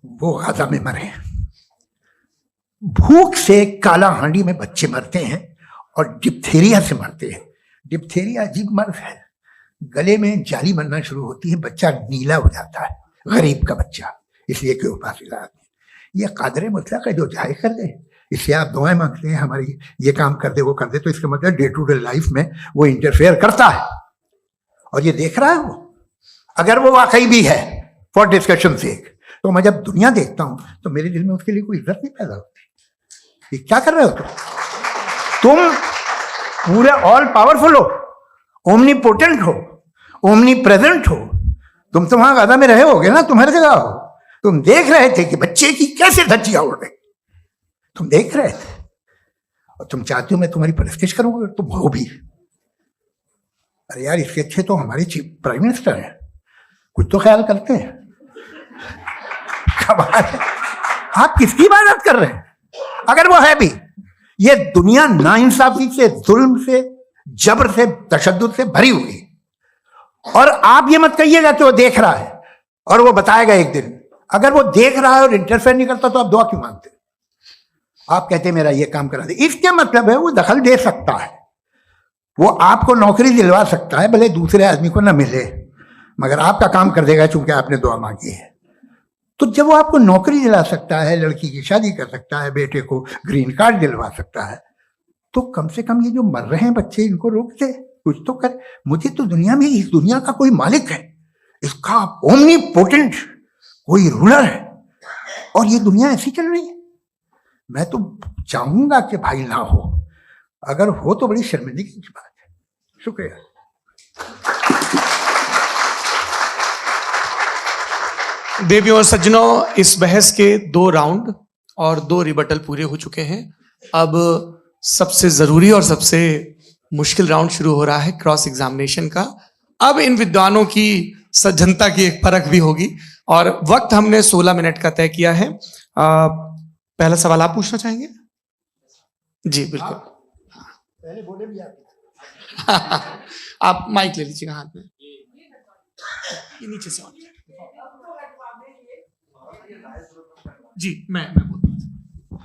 वो गाजा में मरे। भूख से काला हांडी में बच्चे मरते हैं और डिप्थीरिया से मरते हैं। डिप्थीरिया अजीब मर्ज है, गले में जाली बनना शुरू होती है, बच्चा नीला हो जाता है, गरीब का बच्चा, इसलिए कि उपास ये कादर मुतलक है जो जाए कर दे। इससे आप दुआएं मांगते हैं हमारी ये काम कर दे वो कर दे, तो इसका मतलब डे टू डे लाइफ में वो इंटरफेयर करता है और ये देख रहा है वो। अगर वो वाकई भी है फॉर डिस्कशन सेक, तो मैं जब दुनिया देखता हूं तो मेरे दिल में उसके लिए कोई इज्जत नहीं पैदा होती। ये क्या कर रहे हो तुम पूरे ऑल पावरफुल हो, ओमनीपोटेंट हो, ओमनी प्रेजेंट हो। तुम तो वहां गाजा में रहे होगे ना, तुम हर जगह हो। तुम देख रहे थे कि बच्चे की कैसे धज्जियां उड़ रही, तुम देख रहे थे और तुम चाहते हो मैं तुम्हारी परस्तिश करूंगा, तुम हो भी। अरे यार, इसके अच्छे तो हमारे चीफ प्राइम मिनिस्टर हैं, कुछ तो ख्याल करते हैं। कमाल है, आप किसकी इबादत कर रहे हैं? अगर वो है भी, ये दुनिया नाइंसाफी से, जुल्म से, जबर से, तशद्दुद से भरी हुई। और आप ये मत कहिएगा कि वो देख रहा है और वो बताएगा एक दिन। अगर वो देख रहा है और इंटरफेयर नहीं करता तो आप दुआ क्यों मांगते? आप कहते मेरा ये काम करा दे, इसके मतलब है वो दखल दे सकता है, वो आपको नौकरी दिलवा सकता है, भले दूसरे आदमी को ना मिले, मगर आपका काम कर देगा चूंकि आपने दुआ मांगी है। तो जब वो आपको नौकरी दिला सकता है, लड़की की शादी कर सकता है, बेटे को ग्रीन कार्ड दिलवा सकता है, तो कम से कम ये जो मर रहे हैं बच्चे, इनको रोक दे, कुछ तो कर। मुझे तो दुनिया में, इस दुनिया का कोई मालिक है, इसका ओमनीपोटेंट कोई रूलर है, और ये दुनिया ऐसी चल रही है। मैं तो चाहूंगा कि भाई ना हो, अगर हो तो बड़ी शर्मिंदगी की बात है। शुक्रिया। देवियों और सज्जनों, इस बहस के 2 राउंड और 2 रिबटल पूरे हो चुके हैं। अब सबसे जरूरी और सबसे मुश्किल राउंड शुरू हो रहा है, क्रॉस एग्जामिनेशन का। अब इन विद्वानों की सज्जनता की एक परख भी होगी और वक्त हमने 16 मिनट का तय किया है। पहला सवाल आप पूछना चाहेंगे? जी बिल्कुल। पहले बोले भी आप। आप माइक ले लीजिएगा हाथ में, ये नीचे से ऑन। जी मैं बोलता हूँ,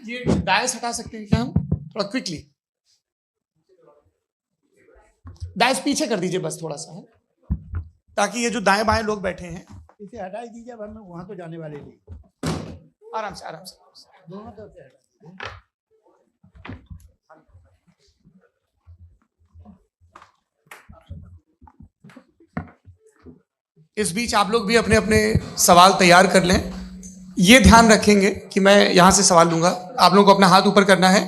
ये डायस हटा सकते हैं क्या हम थोड़ा क्विकली? डायस पीछे कर दीजिए बस थोड़ा सा, है ताकि ये जो दाएं बाएं लोग बैठे हैं, इसे हटा ही दीजिए, वरना वहां तो जाने वाले नहीं। आराम से आराम से दोनों तरफ से हटा। इस बीच आप लोग भी अपने अपने सवाल तैयार कर लें। ये ध्यान रखेंगे कि मैं यहां से सवाल लूंगा, आप लोगों को अपना हाथ ऊपर करना है,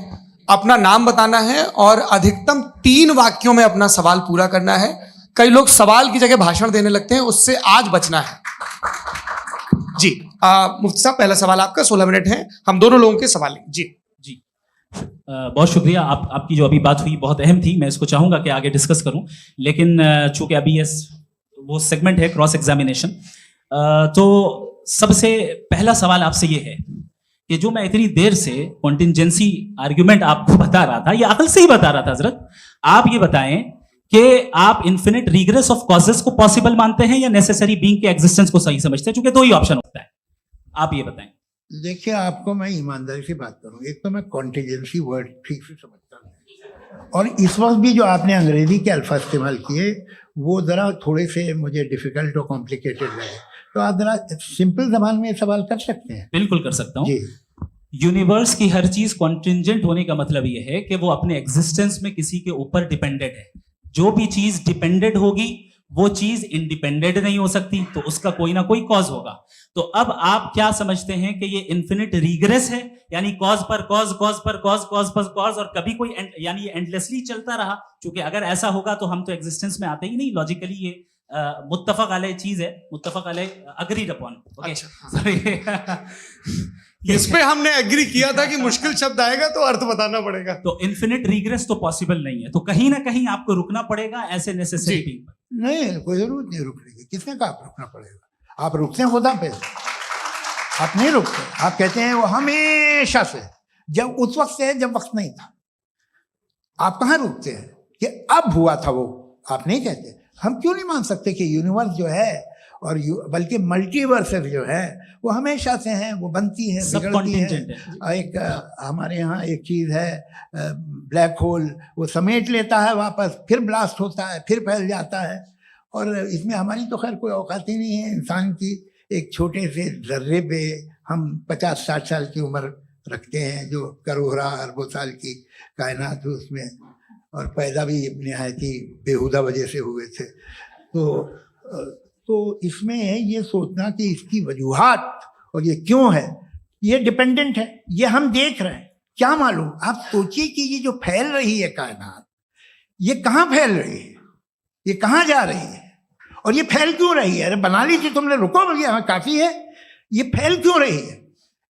अपना नाम बताना है और अधिकतम 3 वाक्यों में अपना सवाल पूरा करना है। कई लोग सवाल की जगह भाषण देने लगते हैं, उससे आज बचना है। जी मुफ्ती साहब, पहला सवाल आपका, 16 मिनट है, हम दोनों लोगों के सवाल लेंगे। जी बहुत शुक्रिया। आपकी जो अभी बात हुई बहुत अहम थी, मैं इसको चाहूंगा कि आगे डिस्कस करूं, लेकिन चूंकि अभी वो सेगमेंट है क्रॉस एग्जामिनेशन, तो सबसे पहला सवाल आपसे ये है कि जो मैं इतनी देर से कॉन्टिंजेंसी आर्ग्यूमेंट आपको बता रहा था, ये अकल से ही बता रहा था हजरत, आप ये बताएं कि आप इन्फिनिट रिग्रेस ऑफ कॉजेस को पॉसिबल मानते हैं या नेसेसरी बीइंग के एग्जिस्टेंस को सही समझते हैं, क्योंकि 2 ही ऑप्शन होता है, आप ये बताएं। देखिए, आपको मैं ईमानदारी से बात करूं, एक तो मैं कॉन्टिजेंसी वर्ड ठीक से समझता हूं, और इस वक्त भी जो आपने अंग्रेजी के अल्फाज इस्तेमाल किए वो ज़रा थोड़े से मुझे डिफिकल्ट और कॉम्प्लिकेटेड लगे, तो आप ज़रा सिंपल जबान में सवाल कर सकते हैं? बिल्कुल कर सकता हूँ। जी। यूनिवर्स की हर चीज कॉन्टिंजेंट होने का मतलब यह है कि वो अपने एग्जिस्टेंस में किसी के ऊपर डिपेंडेंट है। जो भी चीज डिपेंडेंट होगी वो चीज इंडिपेंडेंट नहीं हो सकती, तो उसका कोई ना कोई कॉज होगा। तो अब आप क्या समझते हैं कि ये इन्फिनिट रिग्रेस है, यानी कॉज पर कॉज, कॉज पर कॉज, कॉज पर कॉज, और कभी कोई यानी ये एंडलेसली चलता रहा? क्योंकि अगर ऐसा होगा तो हम तो एग्जिस्टेंस में आते ही नहीं। लॉजिकली ये मुत्तफक अलैह चीज है, मुत्तफक अलैह अग्रीड अपॉन। इस पे हमने एग्री किया था कि मुश्किल शब्द आएगा तो अर्थ बताना पड़ेगा। तो इन्फिनिट रिग्रेस तो पॉसिबल नहीं है, तो कहीं ना कहीं आपको रुकना पड़ेगा ऐसे नेसेसिटी पर। नहीं, कोई जरूरत नहीं रुकने की। किसने कहा आप रुकना पड़ेगा? आप रुकते हैं खुदा पे, आप नहीं रुकते। आप कहते हैं वो हमेशा से, जब उस वक्त से जब वक्त नहीं था। आप कहाँ रुकते हैं कि अब हुआ था वो? आप नहीं कहते। हम क्यों नहीं मान सकते कि यूनिवर्स जो है और बल्कि मल्टीवर्सेस जो है वो हमेशा से हैं, वो बनती है, सब बिगड़ती है। contingent है। एक हमारे यहाँ एक चीज़ है, ब्लैक होल, वो समेट लेता है वापस, फिर ब्लास्ट होता है, फिर फैल जाता है। और इसमें हमारी तो खैर कोई औकात ही नहीं है इंसान की। एक छोटे से जर्रे पे हम 50-60 साल की उम्र रखते हैं, जो करोड़ों अरबों साल की कायनात है उसमें, और पैदा भी निहायत ही बेहुदा वजह से हुए थे। तो इसमें ये सोचना कि इसकी वजूहात और ये क्यों है, ये डिपेंडेंट है, ये हम देख रहे हैं, क्या मालूम। आप सोचिए कि ये जो फैल रही है कायनात, ये कहाँ फैल रही है, ये कहाँ जा रही है, और ये फैल क्यों रही है? अरे बना ली थी तुमने, रुको भैया, हाँ काफी है। ये फैल क्यों रही है?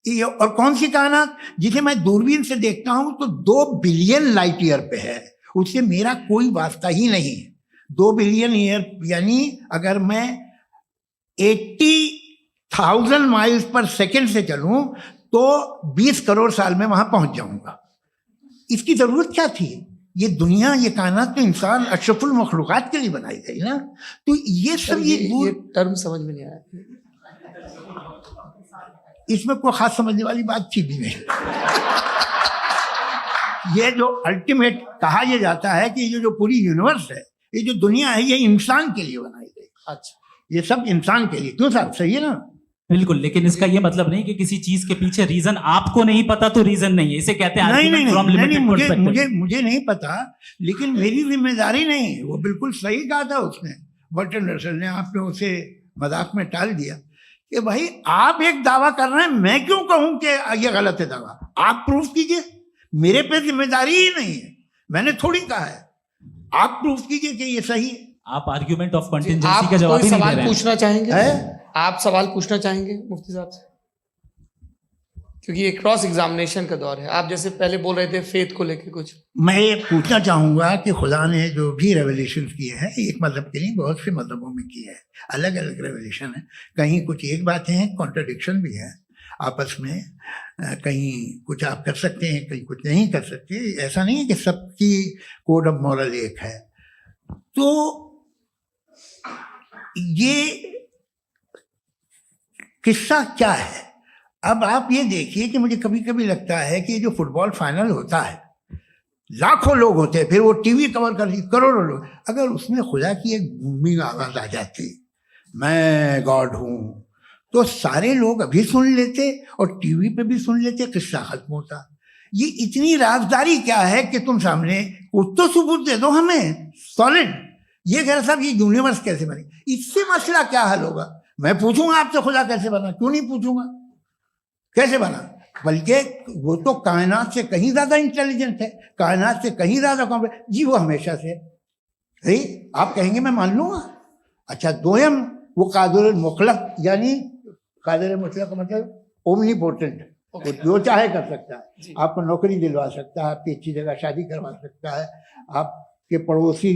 ये और कौन सी कायनात जिसे मैं दूरबीन से देखता हूं तो 2 बिलियन लाइट ईयर पे है, उससे मेरा कोई वास्ता ही नहीं है। 2 बिलियन ईयर यानी अगर मैं 80,000 माइल्स पर सेकेंड से चलूं तो 20 करोड़ साल में वहां पहुंच जाऊंगा। इसकी जरूरत क्या थी? ये दुनिया, ये कायनात तो इंसान अशरफुल मखलूकात के लिए बनाई गई ना। तो ये सब ये टर्म समझ में नहीं आया। इसमें कोई खास समझने वाली बात थी भी नहीं। ये जो अल्टीमेट कहा यह जाता है कि ये जो पूरी यूनिवर्स है, ये जो दुनिया है, ये इंसान के लिए बनाई गई। अच्छा, ये सब इंसान के लिए। क्यों साहब, सही है ना? बिल्कुल, लेकिन इसका ये मतलब नहीं कि किसी चीज के पीछे रीजन आपको नहीं पता तो रीजन नहीं है। इसे कहते हैं नहीं, argument from limited perspective। मुझे नहीं पता, लेकिन मेरी जिम्मेदारी नहीं। वो बिल्कुल सही कहा था उसने, बर्टन रसल ने। आपने उसे मजाक में टाल दिया कि भाई आप एक दावा कर रहे हैं, मैं क्यों कहूं कि ये गलत है दावा? आप प्रूफ कीजिए, मेरे पे जिम्मेदारी ही नहीं है, मैंने थोड़ी कहा है। आप प्रूफ कीजिए कि ये सही है। आप आर्ग्यूमेंट ऑफ कंटिंजेंसी आप का जवाब कोई ही नहीं दे सवाल रहे हैं। पूछना चाहेंगे? है? आप सवाल पूछना चाहेंगे मुफ्ती साहब से? क्योंकि ये क्रॉस एग्जामिनेशन का दौर है। आप जैसे पहले बोल रहे थे फेथ को लेके कुछ। मैं ये पूछना चाहूँगा कि खुदा ने जो भी रेवलेशन किए हैं, एक मज़हब के नहीं, बहुत से मज़हबों में किए हैं, अलग अलग रेवलेशन है। कहीं कुछ एक बातें हैं, कॉन्ट्रडिक्शन भी है आपस में। कहीं कुछ आप कर सकते हैं, कहीं कुछ नहीं कर सकते। ऐसा नहीं है कि सबकी कोड ऑफ मॉरल एक है। तो ये किस्सा क्या है? अब आप ये देखिए कि मुझे कभी कभी लगता है कि जो फुटबॉल फाइनल होता है, लाखों लोग होते हैं, फिर वो टीवी कवर करती, करोड़ों लोग, अगर उसमें खुदा की एक बूमिंग आवाज आ जाती, मैं गॉड हूं, तो सारे लोग अभी सुन लेते और टीवी पे भी सुन लेते, किस्सा खत्म होता। ये इतनी राजदारी क्या है कि तुम सामने कुछ तो सबूत दे दो हमें सॉलिड। ये कह रहा साहब ये यूनिवर्स कैसे बनी, इससे मसला क्या हल होगा? मैं पूछूंगा आपसे खुदा कैसे बना? क्यों नहीं पूछूंगा कैसे बना? बल्कि वो तो कायनात से कहीं ज्यादा इंटेलिजेंट है, कायनात से कहीं ज्यादा कॉम्प्लेक्स। जी वो हमेशा से है। आप कहेंगे मैं मान लूंगा। अच्छा, दोयम वो कादिर मुतलक, यानी कादिर मुतलक का मतलब ओमनीपोटेंट, वो जो चाहे कर सकता है। आपको नौकरी दिलवा सकता है, आपकी अच्छी जगह शादी करवा सकता है, आपके पड़ोसी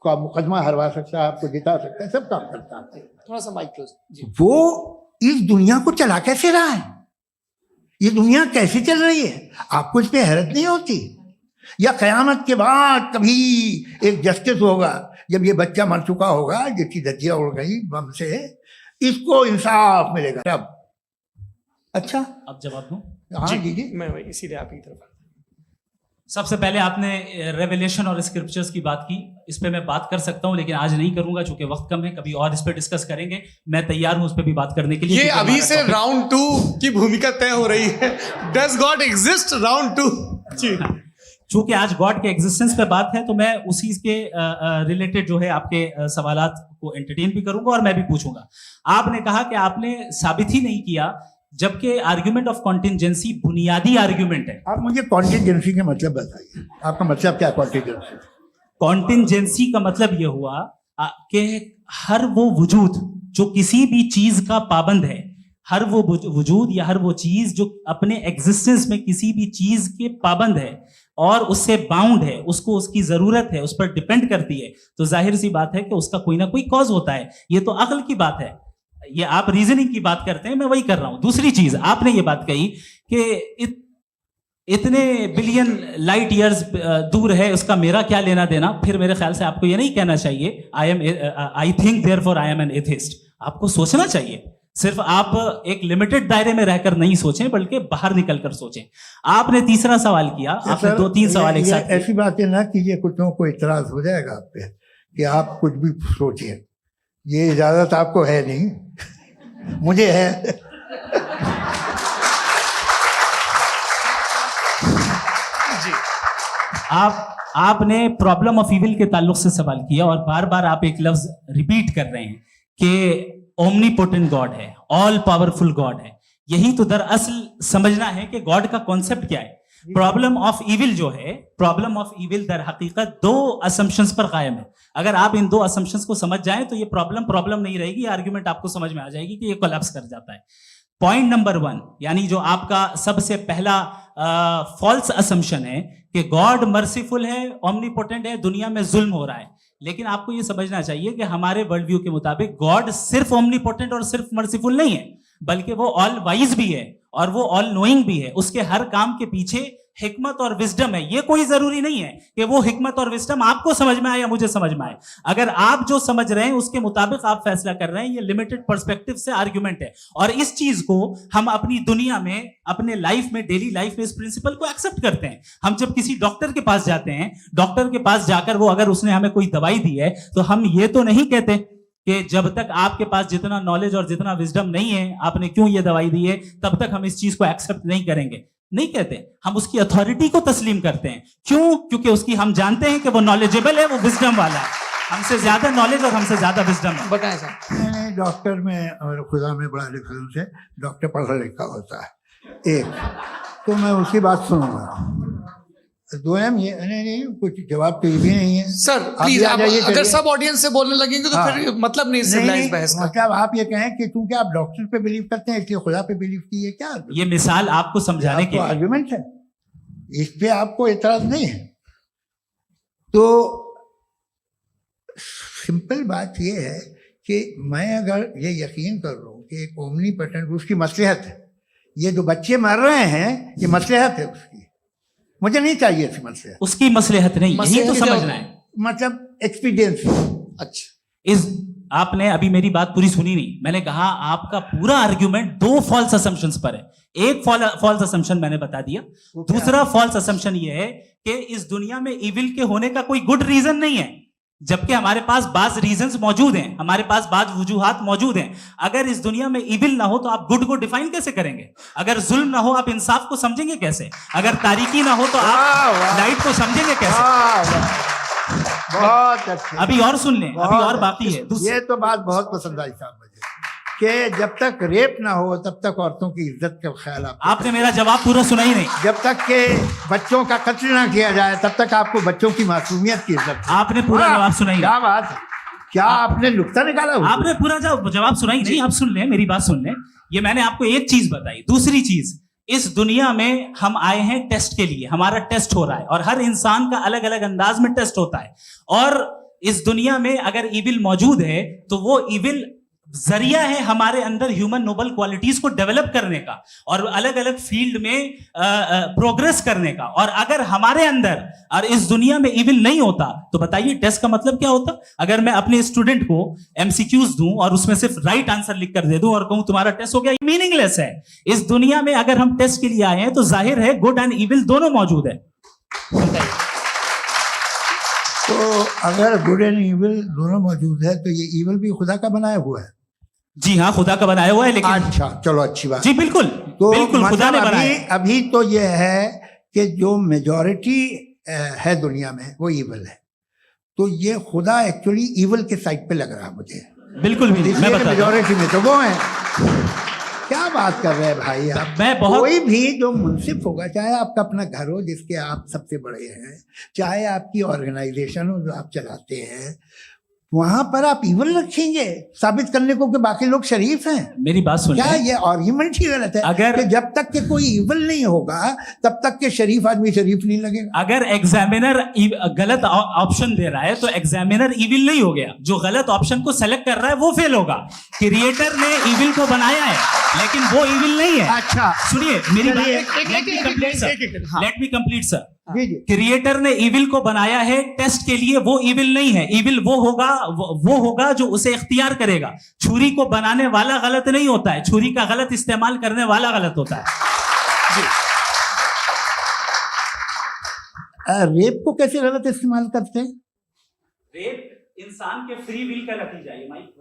का मुकदमा हरवा सकता है, आपको जिता सकता है, सब काम करता है। थोड़ा सा माइक क्लोज जी। वो इस दुनिया को चला कैसे रहा है? ये दुनिया कैसे चल रही है? आपको इस पे हैरत नहीं होती? या क़यामत के बाद कभी एक जस्टिस होगा, जब ये बच्चा मर चुका होगा, जिसकी धज्जियां उड़ गई बम से, इसको इंसाफ मिलेगा तब। अच्छा, अब जवाब दूं? हाँ जी। मैं वही इसीलिए आप की तरफ। सबसे पहले आपने रेवलेशन और स्क्रिप्चर्स की बात की, इस पे मैं बात कर सकता हूं, लेकिन आज नहीं करूंगा चूंकि वक्त कम है। कभी और इस पे डिस्कस करेंगे, मैं तैयार हूं उस पे भी बात करने के लिए। ये क्योंकि अभी हमारा से topic- राउंड 2 की भूमिका तय हो रही है। डज गॉड एग्जिस्ट राउंड 2 जी। चूंकि आज गॉड के एग्जिस्टेंस पे बात है, तो मैं उसी के रिलेटेड जो है आपके सवालात को एंटरटेन भी करूंगा और मैं भी पूछूंगा। आपने कहा कि आपने साबित ही नहीं किया, जबकि आर्ग्यूमेंट ऑफ कॉन्टिंजेंसी बुनियादी आर्ग्यूमेंट है। आप मुझे कॉन्टिजेंसी का मतलब बताइए, आपका मतलब क्या कॉन्टिजेंसी? कॉन्टिंजेंसी का मतलब यह हुआ कि हर वो वजूद जो किसी भी चीज का पाबंद है, हर वो वजूद या हर वो चीज जो अपने एग्जिस्टेंस में किसी भी चीज के पाबंद है और उससे बाउंड है, उसको उसकी जरूरत है, उस पर डिपेंड करती है, तो जाहिर सी बात है कि उसका कोई ना कोई कॉज होता है। ये तो अक्ल की बात है। ये आप रीजनिंग की बात करते हैं, मैं वही कर रहा हूं। दूसरी चीज, आपने ये बात कही कि इतने बिलियन लाइट ईयर्स दूर है, उसका मेरा क्या लेना देना। फिर मेरे ख्याल से आपको ये नहीं कहना चाहिए I think therefore I am an atheist. आपको सोचना चाहिए, सिर्फ आप एक लिमिटेड दायरे में रहकर नहीं सोचें बल्कि बाहर निकलकर सोचें। आपने तीसरा सवाल किया, आपने सर, 2-3 सवाल एक साथ किए। ऐसी बातें ना कीजिए, कुछ को इतराज हो जाएगा आप पे कि आप कुछ भी सोचिए। ये इजाजत आपको है नहीं, मुझे है। आपने प्रॉब्लम ऑफ इविल के ताल्लुक से सवाल किया और बार बार आप एक लफ्ज रिपीट कर रहे हैं कि ओमनीपोटेंट गॉड है, ऑल पावरफुल गॉड है। यही तो दरअसल समझना है कि गॉड का कॉन्सेप्ट क्या है। प्रॉब्लम ऑफ इविल जो है, प्रॉब्लम ऑफ इविल दर हकीकत 2 असम्पशंस पर कायम है। अगर आप इन 2 असम्पशंस को समझ जाएं तो ये प्रॉब्लम नहीं रहेगी, आर्ग्यूमेंट आपको समझ में आ जाएगी कि ये कोलैप्स कर जाता है। पॉइंट नंबर 1, यानी जो आपका सबसे पहला फॉल्स असम्पशन है कि गॉड मर्सीफुल है, ओमनीपोटेंट है, दुनिया में जुल्म हो रहा है। लेकिन आपको ये समझना चाहिए कि हमारे वर्ल्ड व्यू के मुताबिक गॉड सिर्फ ओमनीपोटेंट और सिर्फ मर्सीफुल नहीं है, बल्कि वो ऑल वाइज भी है और वो ऑल नोइंग भी है। उसके हर काम के पीछे हिकमत और विजडम है। ये कोई जरूरी नहीं है कि वो हिकमत और विजडम आपको समझ में आए या मुझे समझ में आए। अगर आप जो समझ रहे हैं उसके मुताबिक आप फैसला कर रहे हैं, ये लिमिटेड पर्सपेक्टिव से आर्गुमेंट है। और इस चीज को हम अपनी दुनिया में, अपने लाइफ में, डेली लाइफ में इस प्रिंसिपल को एक्सेप्ट करते हैं। हम जब किसी डॉक्टर के पास जाते हैं, डॉक्टर के पास जाकर वो अगर उसने हमें कोई दवाई दी है तो हम ये तो नहीं कहते कि जब तक आपके पास जितना नॉलेज और जितना विजडम नहीं है, आपने क्यों ये दवाई दी है, तब तक हम इस चीज को एक्सेप्ट नहीं करेंगे। नहीं कहते, हम उसकी अथॉरिटी को तस्लीम करते हैं। क्यों? क्योंकि उसकी हम जानते हैं कि वो नॉलेजेबल है, वो विजडम वाला है, हमसे ज्यादा नॉलेज और हमसे ज्यादा विजडम है। बताएं सर। नहीं, डॉक्टर में और खुदा में बड़ा डिफरेंस है। डॉक्टर पढ़ा लिखा होता है, एक तो मैं उसकी बात सुनूंगा। 2 ये नहीं, कुछ जवाब तो ये भी नहीं है। सर आप प्लीज, भी आ आप जाइए, अगर चलिए। सब ऑडियंस से बोलने लगेंगे तो हाँ। फिर मतलब नहीं सिविलाइज्ड बहस का। मतलब आप ये कहें कि चूंकि आप डॉक्टर पे बिलीव करते हैं इसलिए खुदा पे बिलीव कीजिए, क्या ये मिसाल आपको समझाने के लिए। आर्गुमेंट है, इस पे आपको एतराज नहीं है। तो सिंपल बात ये है कि मैं अगर ये यकीन कर लूं कि एक ओमनीपोटेंट, उसकी मसलहत है, ये जो बच्चे मर रहे हैं ये मसलहत है उसकी, मुझे नहीं चाहिए इसकी मसलहत। उसकी मसलहत नहीं, यही तो मसलहत समझना है। मतलब एक्सपीरियंस। अच्छा, इस आपने अभी मेरी बात पूरी सुनी नहीं। मैंने कहा आपका पूरा आर्ग्यूमेंट 2 फॉल्स असम्पशंस पर है। एक फॉल्स असम्पशन मैंने बता दिया, दूसरा फॉल्स असम्पशन ये है कि इस दुनिया में इविल के होने का कोई गुड रीजन नहीं है, जबकि हमारे पास बाज रीजंस मौजूद हैं, हमारे पास बाज वजूहात मौजूद हैं। अगर इस दुनिया में इविल ना हो तो आप गुड को डिफाइन कैसे करेंगे? अगर जुल्म ना हो आप इंसाफ को समझेंगे कैसे? अगर तारीकी ना हो तो आप लाइट को समझेंगे कैसे? बहुत अच्छे। अभी और सुन लें, अभी और बाकी है। ये तो बात बहुत पसंद आई साहब मुझे, कि जब तक रेप ना हो तब तक औरतों की इज्जत का ख्याल आपने मेरा जवाब पूरा सुना ही नहीं। जब तक के बच्चों का कत्ल ना किया जाए तब तक आपको बच्चों की मासूमियत की इज्जत। आपने पूरा जवाब सुना ही नहीं। क्या बात है, क्या आपने नुक्ता निकाला? आपने पूरा जवाब सुना ही नहीं। आप सुन लें, मेरी बात सुन लें। ये मैंने आपको एक चीज बताई। दूसरी चीज, इस दुनिया में हम आए हैं टेस्ट के लिए, हमारा टेस्ट हो रहा है और हर इंसान का अलग अलग अंदाज में टेस्ट होता है। और इस दुनिया में अगर इविल मौजूद है तो वो इविल जरिया है हमारे अंदर ह्यूमन नोबल क्वालिटीज को डेवलप करने का और अलग अलग फील्ड में प्रोग्रेस करने का। और अगर हमारे अंदर और इस दुनिया में इविल नहीं होता तो बताइए टेस्ट का मतलब क्या होता? अगर मैं अपने स्टूडेंट को एमसीक्यूज दूं और उसमें सिर्फ राइट आंसर लिख कर दे दूं और कहूं तुम्हारा टेस्ट हो गया, ये मीनिंगलेस है। इस दुनिया में अगर हम टेस्ट के लिए आए हैं तो जाहिर है गुड एंड इविल दोनों मौजूद है। तो अगर गुड एंड इविल दोनों मौजूद है तो ये इविल भी खुदा का बनाया हुआ है। जी हाँ, खुदा का बनाया हुआ है। लेकिन अच्छा, चलो अच्छी बात। जी बिल्कुल, तो बिल्कुल खुदा ने मतलब बनाया। अभी तो ये है कि जो मेजॉरिटी है दुनिया में वो इविल है, तो ये खुदा एक्चुअली इविल के साइड पे लग रहा है मुझे। बिल्कुल भी, मैं बता मेजॉरिटी में तो वो है। क्या बात कर रहे हैं भाई आप? मैं बहुत कोई भी जो मुंसिफ होगा, चाहे आपका अपना घर हो जिसके आप सबसे बड़े हैं, चाहे आपकी ऑर्गेनाइजेशन हो जो आप चलाते हैं, वहां पर आप इवल रखेंगे साबित करने को कि बाकी लोग शरीफ हैं। मेरी बात सुन क्या ये आर्ग्यूमेंट ही गलत है? अगर- कि जब तक के कोई इवल नहीं होगा तब तक के शरीफ आदमी शरीफ नहीं लगेगा। अगर एग्जामिनर गलत ऑप्शन दे रहा है तो एग्जामिनर इविल नहीं हो गया, जो गलत ऑप्शन को सेलेक्ट कर रहा है वो फेल होगा। क्रिएटर ने इविल को बनाया है लेकिन वो इविल नहीं है। अच्छा सुनिए मेरी बात, चलिए, let me complete sir, let me complete sir. जी जी क्रिएटर ने इविल को बनाया है टेस्ट के लिए, वो इविल नहीं है। इविल वो होगा जो उसे इख्तियार करेगा। छुरी को बनाने वाला गलत नहीं होता है, छुरी का गलत इस्तेमाल करने वाला गलत होता है। रेप को कैसे गलत इस्तेमाल करते हैं? रेप इंसान के फ्री विल का नतीजा है। माइक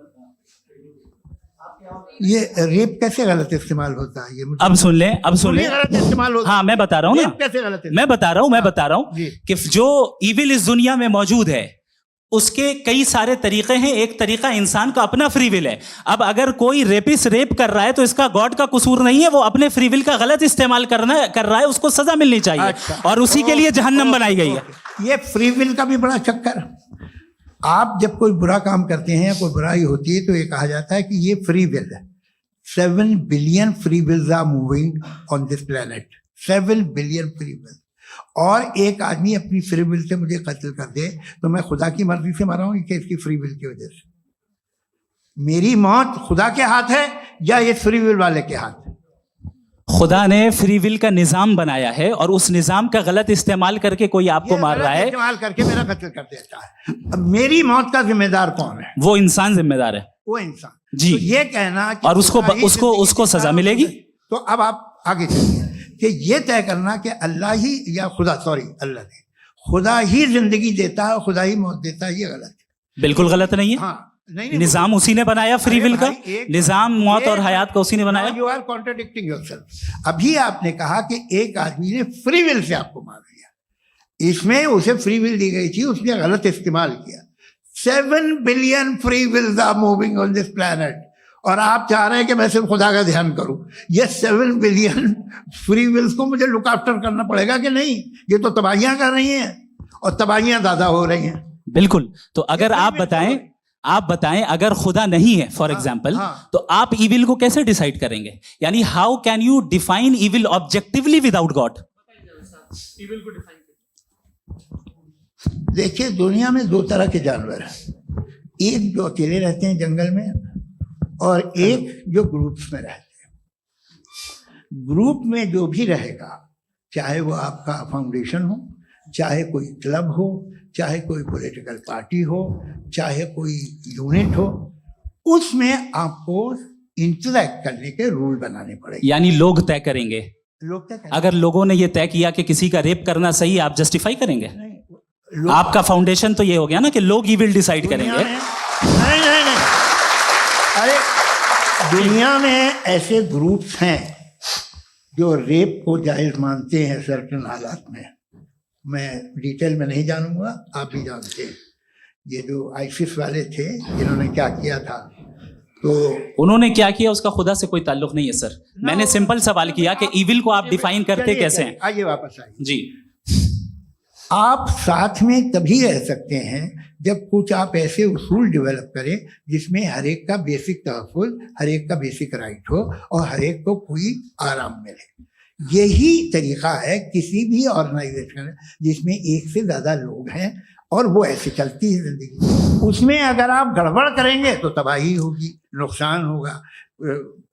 ये रेप कैसे गलत इस्तेमाल होता है? ये मुझे अब सुन ले, अब सुन ले। गलत इस्तेमाल होता हाँ मैं बता रहा हूँ है। ना, रेप कैसे गलत इस्तेमाल? मैं बता रहा हूँ जी। कि जो इविल इस दुनिया में मौजूद है उसके कई सारे तरीके हैं। एक तरीका इंसान का अपना फ्री विल है। अब अगर कोई रेपिस्ट रेप कर रहा है तो इसका गॉड का कसूर नहीं है, वो अपने फ्री विल का गलत इस्तेमाल कर रहा है, उसको सजा मिलनी चाहिए। अच्छा। और उसी के लिए जहन्नम बनाई गई है। ये फ्री विल का भी बड़ा चक्कर। आप जब कोई बुरा काम करते हैं या कोई बुराई होती है तो ये कहा जाता है कि ये फ्री विल है। 7 billion free wills are moving on this planet. 7 billion free will. और एक आदमी अपनी फ्री विल से मुझे कत्ल कर दे तो मैं खुदा की मर्जी से मरा हूं कि इसकी फ्री विल की वजह से? मेरी मौत खुदा के हाथ है या ये फ्री विल वाले के हाथ है? खुदा ने फ्री विल का निजाम बनाया है और उस निजाम का गलत इस्तेमाल करके कोई आपको ये मार गलत रहा है, इस्तेमाल करके मेरा कत्ल कर देता है। अब मेरी मौत का जिम्मेदार कौन है? वो इंसान जिम्मेदार है। वो इंसान। जी। तो ये कहना कि और उसको खुदा ही उसको जिंदगी सजा देता है, मिलेगी। तो अब आप आगे चलिए कि ये तय करना कि अल्लाह ही या अल्लाह ने खुदा ही जिंदगी देता है, खुदा ही मौत देता है, ये गलत है। बिल्कुल गलत नहीं है। हाँ नहीं निजाम उसी ने बनाया फ्री अरे विल का। भाई, एक- निजाम मौत और हयात का उसी ने बनाया। You are contradicting yourself. अभी आपने कहा कि एक आदमी ने फ्री विल से आपको मार दिया, इसमें उसे फ्री विल दी गई थी, उसने गलत इस्तेमाल किया। 7 billion free wills are moving on this planet और आप चाह रहे हैं कि मैं सिर्फ खुदा का ध्यान करूं। ये 7 बिलियन फ्री विल्स को मुझे लुक आफ्टर करना पड़ेगा कि नहीं? ये तो तबाहियां कर रही हैं और तबाहियां ज्यादा हो रही हैं। बिल्कुल। तो अगर free will आप बताएं अगर खुदा नहीं है फॉर एग्जाम्पल, हाँ। तो आप इविल को कैसे डिसाइड करेंगे? यानी how can you define evil objectively without God? देखिए दुनिया में 2 तरह के जानवर हैं। एक जो अकेले रहते हैं जंगल में और एक जो ग्रुप्स में रहते हैं। ग्रुप में जो भी रहेगा, चाहे वो आपका फाउंडेशन हो, चाहे कोई क्लब हो, चाहे कोई पॉलिटिकल पार्टी हो, चाहे कोई यूनिट हो, उसमें आपको इंटरैक्ट करने के रूल बनाने पड़ेंगे। यानी लोग तय करेंगे। लोग क्या करेंगे? अगर लोगों ने ये तय किया कि किसी का रेप करना सही है, आप जस्टिफाई करेंगे? नहीं, लोग- आपका फाउंडेशन तो ये हो गया ना कि लोग इविल डिसाइड दुनिया करेंगे। में- नहीं अरे दुनिया में ऐसे ग्रुप्स हैं जो रेप को जायज मानते हैं सर्टेन हालात में। मैं डिटेल में नहीं जानूंगा, आप भी जानते हैं। ये जो आईसिस वाले थे इन्होंने क्या किया था, तो उन्होंने क्या किया उसका खुदा से कोई ताल्लुक नहीं है सर। मैंने सिंपल सवाल किया कि इविल को आप डिफाइन करते चलिए, कैसे चलिए, हैं? आइए वापस आइए। जी। आप साथ में तभी रह सकते हैं जब कुछ आप ऐसे उसूल डेवलप करें जिसमें हर एक का बेसिक तहफ़्फ़ुज़, हर एक का बेसिक राइट हो और हर एक को कोई आराम मिले। यही तरीका है किसी भी ऑर्गेनाइजेशन जिसमें एक से ज़्यादा लोग हैं और वो ऐसे चलती है ज़िंदगी। उसमें अगर आप गड़बड़ करेंगे तो तबाही होगी, नुकसान होगा,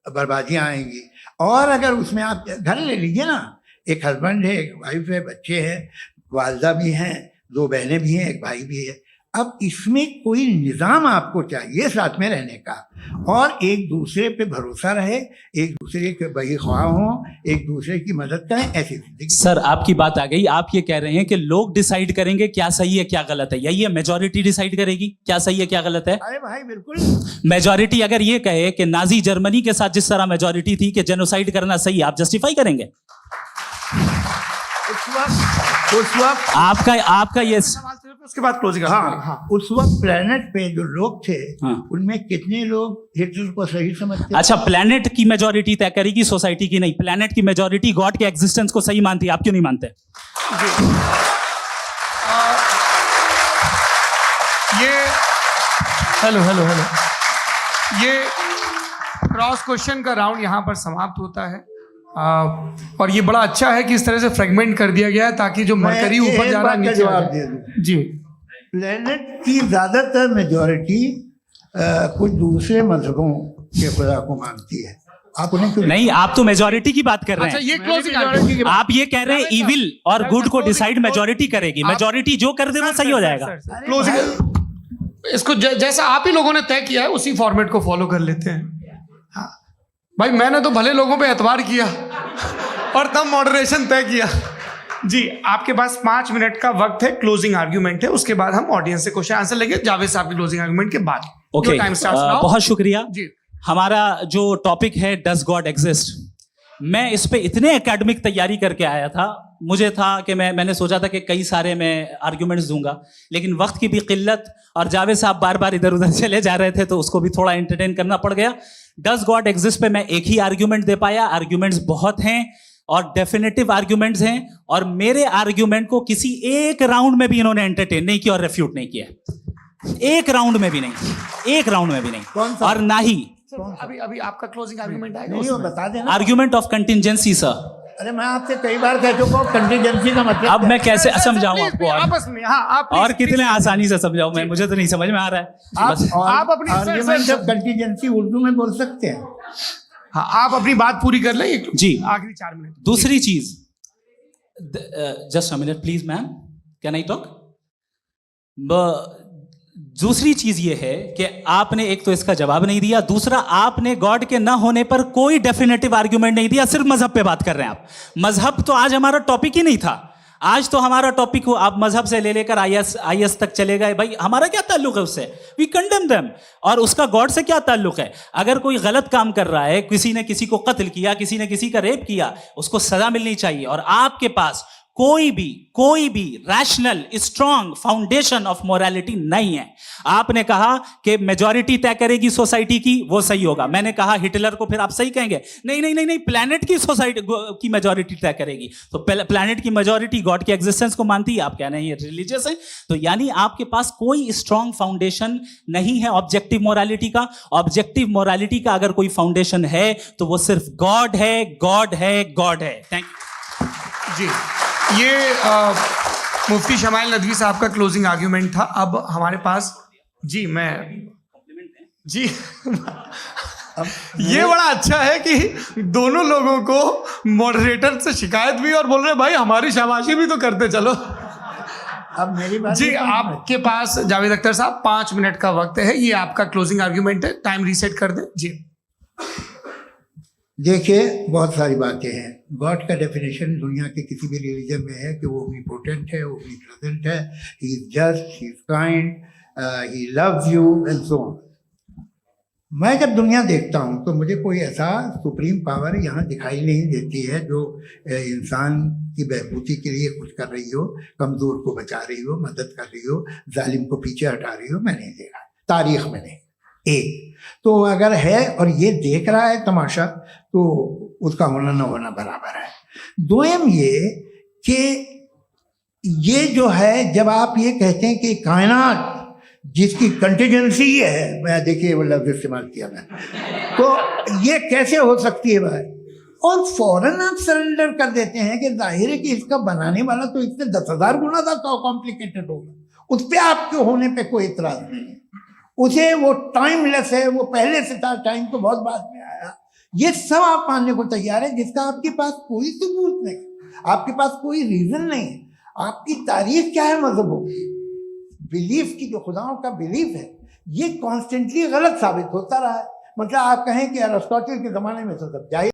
बर्बादियाँ आएंगी। और अगर उसमें आप घर ले लीजिए ना, एक हस्बैंड है, एक वाइफ है, बच्चे हैं, वालदा भी हैं, 2 बहनें भी हैं, एक भाई भी है। अब इसमें कोई निज़ाम आपको चाहिए साथ में रहने का, और एक दूसरे पे भरोसा रहे, एक दूसरे के बहीख्वाह हों, एक दूसरे की मदद करें, ऐसी जिंदगी। सर आपकी बात आ गई। आप ये कह रहे हैं कि लोग डिसाइड करेंगे क्या सही है क्या गलत है, यही है मेजॉरिटी डिसाइड करेगी क्या सही है क्या गलत है? अरे भाई बिल्कुल। मेजॉरिटी अगर ये कहे कि नाजी जर्मनी के साथ जिस तरह मेजॉरिटी थी कि जेनोसाइड करना सही, आप जस्टिफाई करेंगे? उस वक्त आपका ये उसके बाद क्लोजिंग। हाँ, उस वक्त प्लेनेट पे जो लोग थे, हाँ। उनमें कितने लोग हिटलर को सही समझते? अच्छा, प्लेनेट की मेजॉरिटी तय करेगी, सोसाइटी की नहीं। प्लेनेट की मेजॉरिटी गॉड के एग्जिस्टेंस को सही मानती है, आप क्यों नहीं मानते? ये हेलो हेलो हेलो। ये क्रॉस क्वेश्चन का राउंड यहाँ पर समाप्त होता है। और ये बड़ा अच्छा है कि इस तरह से फ्रेगमेंट कर दिया गया है ताकि जो मरकरी मैं ऊपर एक जा रहा है बात का नीचे आ जवाब जाए। दे दूं। जी प्लेनेट की ज्यादातर मेजॉरिटी कुछ दूसरे मजहबों के खुदा को मानती है। आप उन्हें क्यों नहीं, आप तो मेजोरिटी की बात कर रहे अच्छा, हैं। ये मैंने क्लोजिंग majority की बात- आप ये कह रहे हैं इविल और गुड को डिसाइड मेजोरिटी करेगी। मेजोरिटी जो कर दे वो सही हो जाएगा। अरे क्लोजिंग इसको जैसा आप ही लोगों ने तय किया है उसी फॉर्मेट को फॉलो कर लेते हैं। हाँ भाई, मैंने तो भले लोगों पे एतबार किया और तब मॉडरेशन तय किया। जी, आपके पास 5 मिनट का वक्त है, क्लोजिंग आर्ग्यूमेंट है, उसके बाद हम ऑडियंस से क्वेश्चन आंसर लेंगे जावेद साहब की क्लोजिंग आर्ग्यूमेंट के बाद। ओके, टाइम स्टार्ट्स बहुत शुक्रिया। जी हमारा जो टॉपिक है डज गॉड एग्जिस्ट, मैं इस पे इतने एकेडमिक तैयारी करके आया था। मुझे था कि मैंने सोचा था कि कई सारे मैं आर्ग्यूमेंट्स दूंगा, लेकिन वक्त की भी किल्लत और जावेद साहब बार बार इधर उधर चले जा रहे थे तो उसको भी थोड़ा एंटरटेन करना पड़ गया। डज गॉड एग्जिस्ट पे मैं एक ही आर्ग्यूमेंट दे पाया। आर्ग्यूमेंट्स बहुत हैं और डेफिनेटिव आर्ग्यूमेंट्स हैं, और मेरे आर्ग्यूमेंट को किसी एक राउंड में भी इन्होंने एंटरटेन नहीं किया और रेफ्यूट नहीं किया। एक राउंड में भी नहीं, एक राउंड में भी नहीं। कौन सा? और ना ही अभी अभी आपका क्लोजिंग आर्ग्यूमेंट आएगा नहीं, वो उसमें। बता देना। Argument of contingency sir. अरे मैं आपसे कई बार कह चुका हूँ कंटीजेंसी का मतलब अब मैं कैसे सर, समझाऊं प्लीज, आपको और आपस में। हाँ, आप और प्लीज, कितने आसानी से समझाऊं मैं, मुझे तो नहीं समझ में आ रहा है बस। आप अपनी- sir, argument sir, of contingency Urdu में बोल सकते हैं। हाँ, आप अपनी बात पूरी कर लें। जी। आखिरी 4 मिनट। दूसरी चीज, just a minute please ma'am, can I talk? दूसरी चीज ये है कि आपने एक तो इसका जवाब नहीं दिया, दूसरा आपने गॉड के ना होने पर कोई डेफिनेटिव आर्ग्यूमेंट नहीं दिया, सिर्फ मजहब पे बात कर रहे हैं आप। मजहब तो आज हमारा टॉपिक ही नहीं था। आज तो हमारा टॉपिक हो, आप मजहब से ले लेकर आईएस तक चले गए। भाई हमारा क्या ताल्लुक है उससे? We condemn them. और उसका गॉड से क्या ताल्लुक है? अगर कोई गलत काम कर रहा है, किसी ने किसी को कत्ल किया, किसी ने किसी का रेप किया, उसको सजा मिलनी चाहिए। और आपके पास कोई भी rational strong foundation of morality नहीं है। आपने कहा कि मेजॉरिटी तय करेगी सोसाइटी की, वो सही होगा। मैंने कहा हिटलर को फिर आप सही कहेंगे, नहीं नहीं नहीं नहीं, प्लैनेट की सोसाइटी की मेजॉरिटी तय करेगी। तो प्लैनेट की मेजॉरिटी गॉड के एग्जिस्टेंस को मानती है, आप कह रहे हैं ये रिलीजियस है। तो यानी आपके पास कोई स्ट्रॉन्ग फाउंडेशन नहीं है ऑब्जेक्टिव मोरालिटी का। ऑब्जेक्टिव मोरालिटी का अगर कोई फाउंडेशन है तो वो सिर्फ गॉड है, गॉड है, गॉड है। थैंक यू जी, ये मुफ्ती शमाइल नदवी साहब का क्लोजिंग आर्ग्यूमेंट था। अब हमारे पास जी ये बड़ा अच्छा है कि दोनों लोगों को मॉडरेटर से शिकायत भी और बोल रहे भाई हमारी शाबाशी भी तो करते चलो। अब मेरी बात जी, आपके पास जावेद अख्तर साहब 5 मिनट का वक्त है। ये आपका क्लोजिंग आर्ग्यूमेंट है, टाइम रीसेट कर दें। जी देखिए, बहुत सारी बातें हैं। गॉड का डेफिनेशन दुनिया के किसी भी रिलीजन में है कि वो ओमनीपोटेंट है, वो ओमनीप्रेजेंट है, he is just, he is kind, he loves you and so on. मैं जब दुनिया देखता हूँ तो मुझे कोई ऐसा सुप्रीम पावर यहाँ दिखाई नहीं देती है जो इंसान की बहबूदी के लिए कुछ कर रही हो, कमज़ोर को बचा रही हो, मदद कर रही हो, जालिम को पीछे हटा रही हो। मैं नहीं देखा, तारीख में नहीं। एक तो अगर है और ये देख रहा है तमाशा, तो उसका होना न होना बराबर है। दोयम ये कि ये जो है, जब आप ये कहते हैं कि कायनात जिसकी कंटीजेंसी है, मैं देखिए वो लफ्ज़ इस्तेमाल किया मैं, तो ये कैसे हो सकती है भाई? और फौरन आप सरेंडर कर देते हैं कि जाहिर है कि इसका बनाने वाला तो इससे 10,000 गुना ज़्यादा कॉम्प्लिकेटेड होगा। उस पर आपके होने पे कोई इतराज़ नहीं है। उसे वो टाइमलेस है, वो पहले से था, टाइम तो बहुत बाद में आया। ये सब आप मानने को तैयार है जिसका आपके पास कोई सबूत नहीं, आपके पास कोई रीजन नहीं है। आपकी तारीफ क्या है मजहबों की? बिलीफ की, जो खुदाओं का बिलीफ है, ये कॉन्स्टेंटली गलत साबित होता रहा है। मतलब आप कहें कि अरिस्टोटल के ज़माने में तो सब जाहिर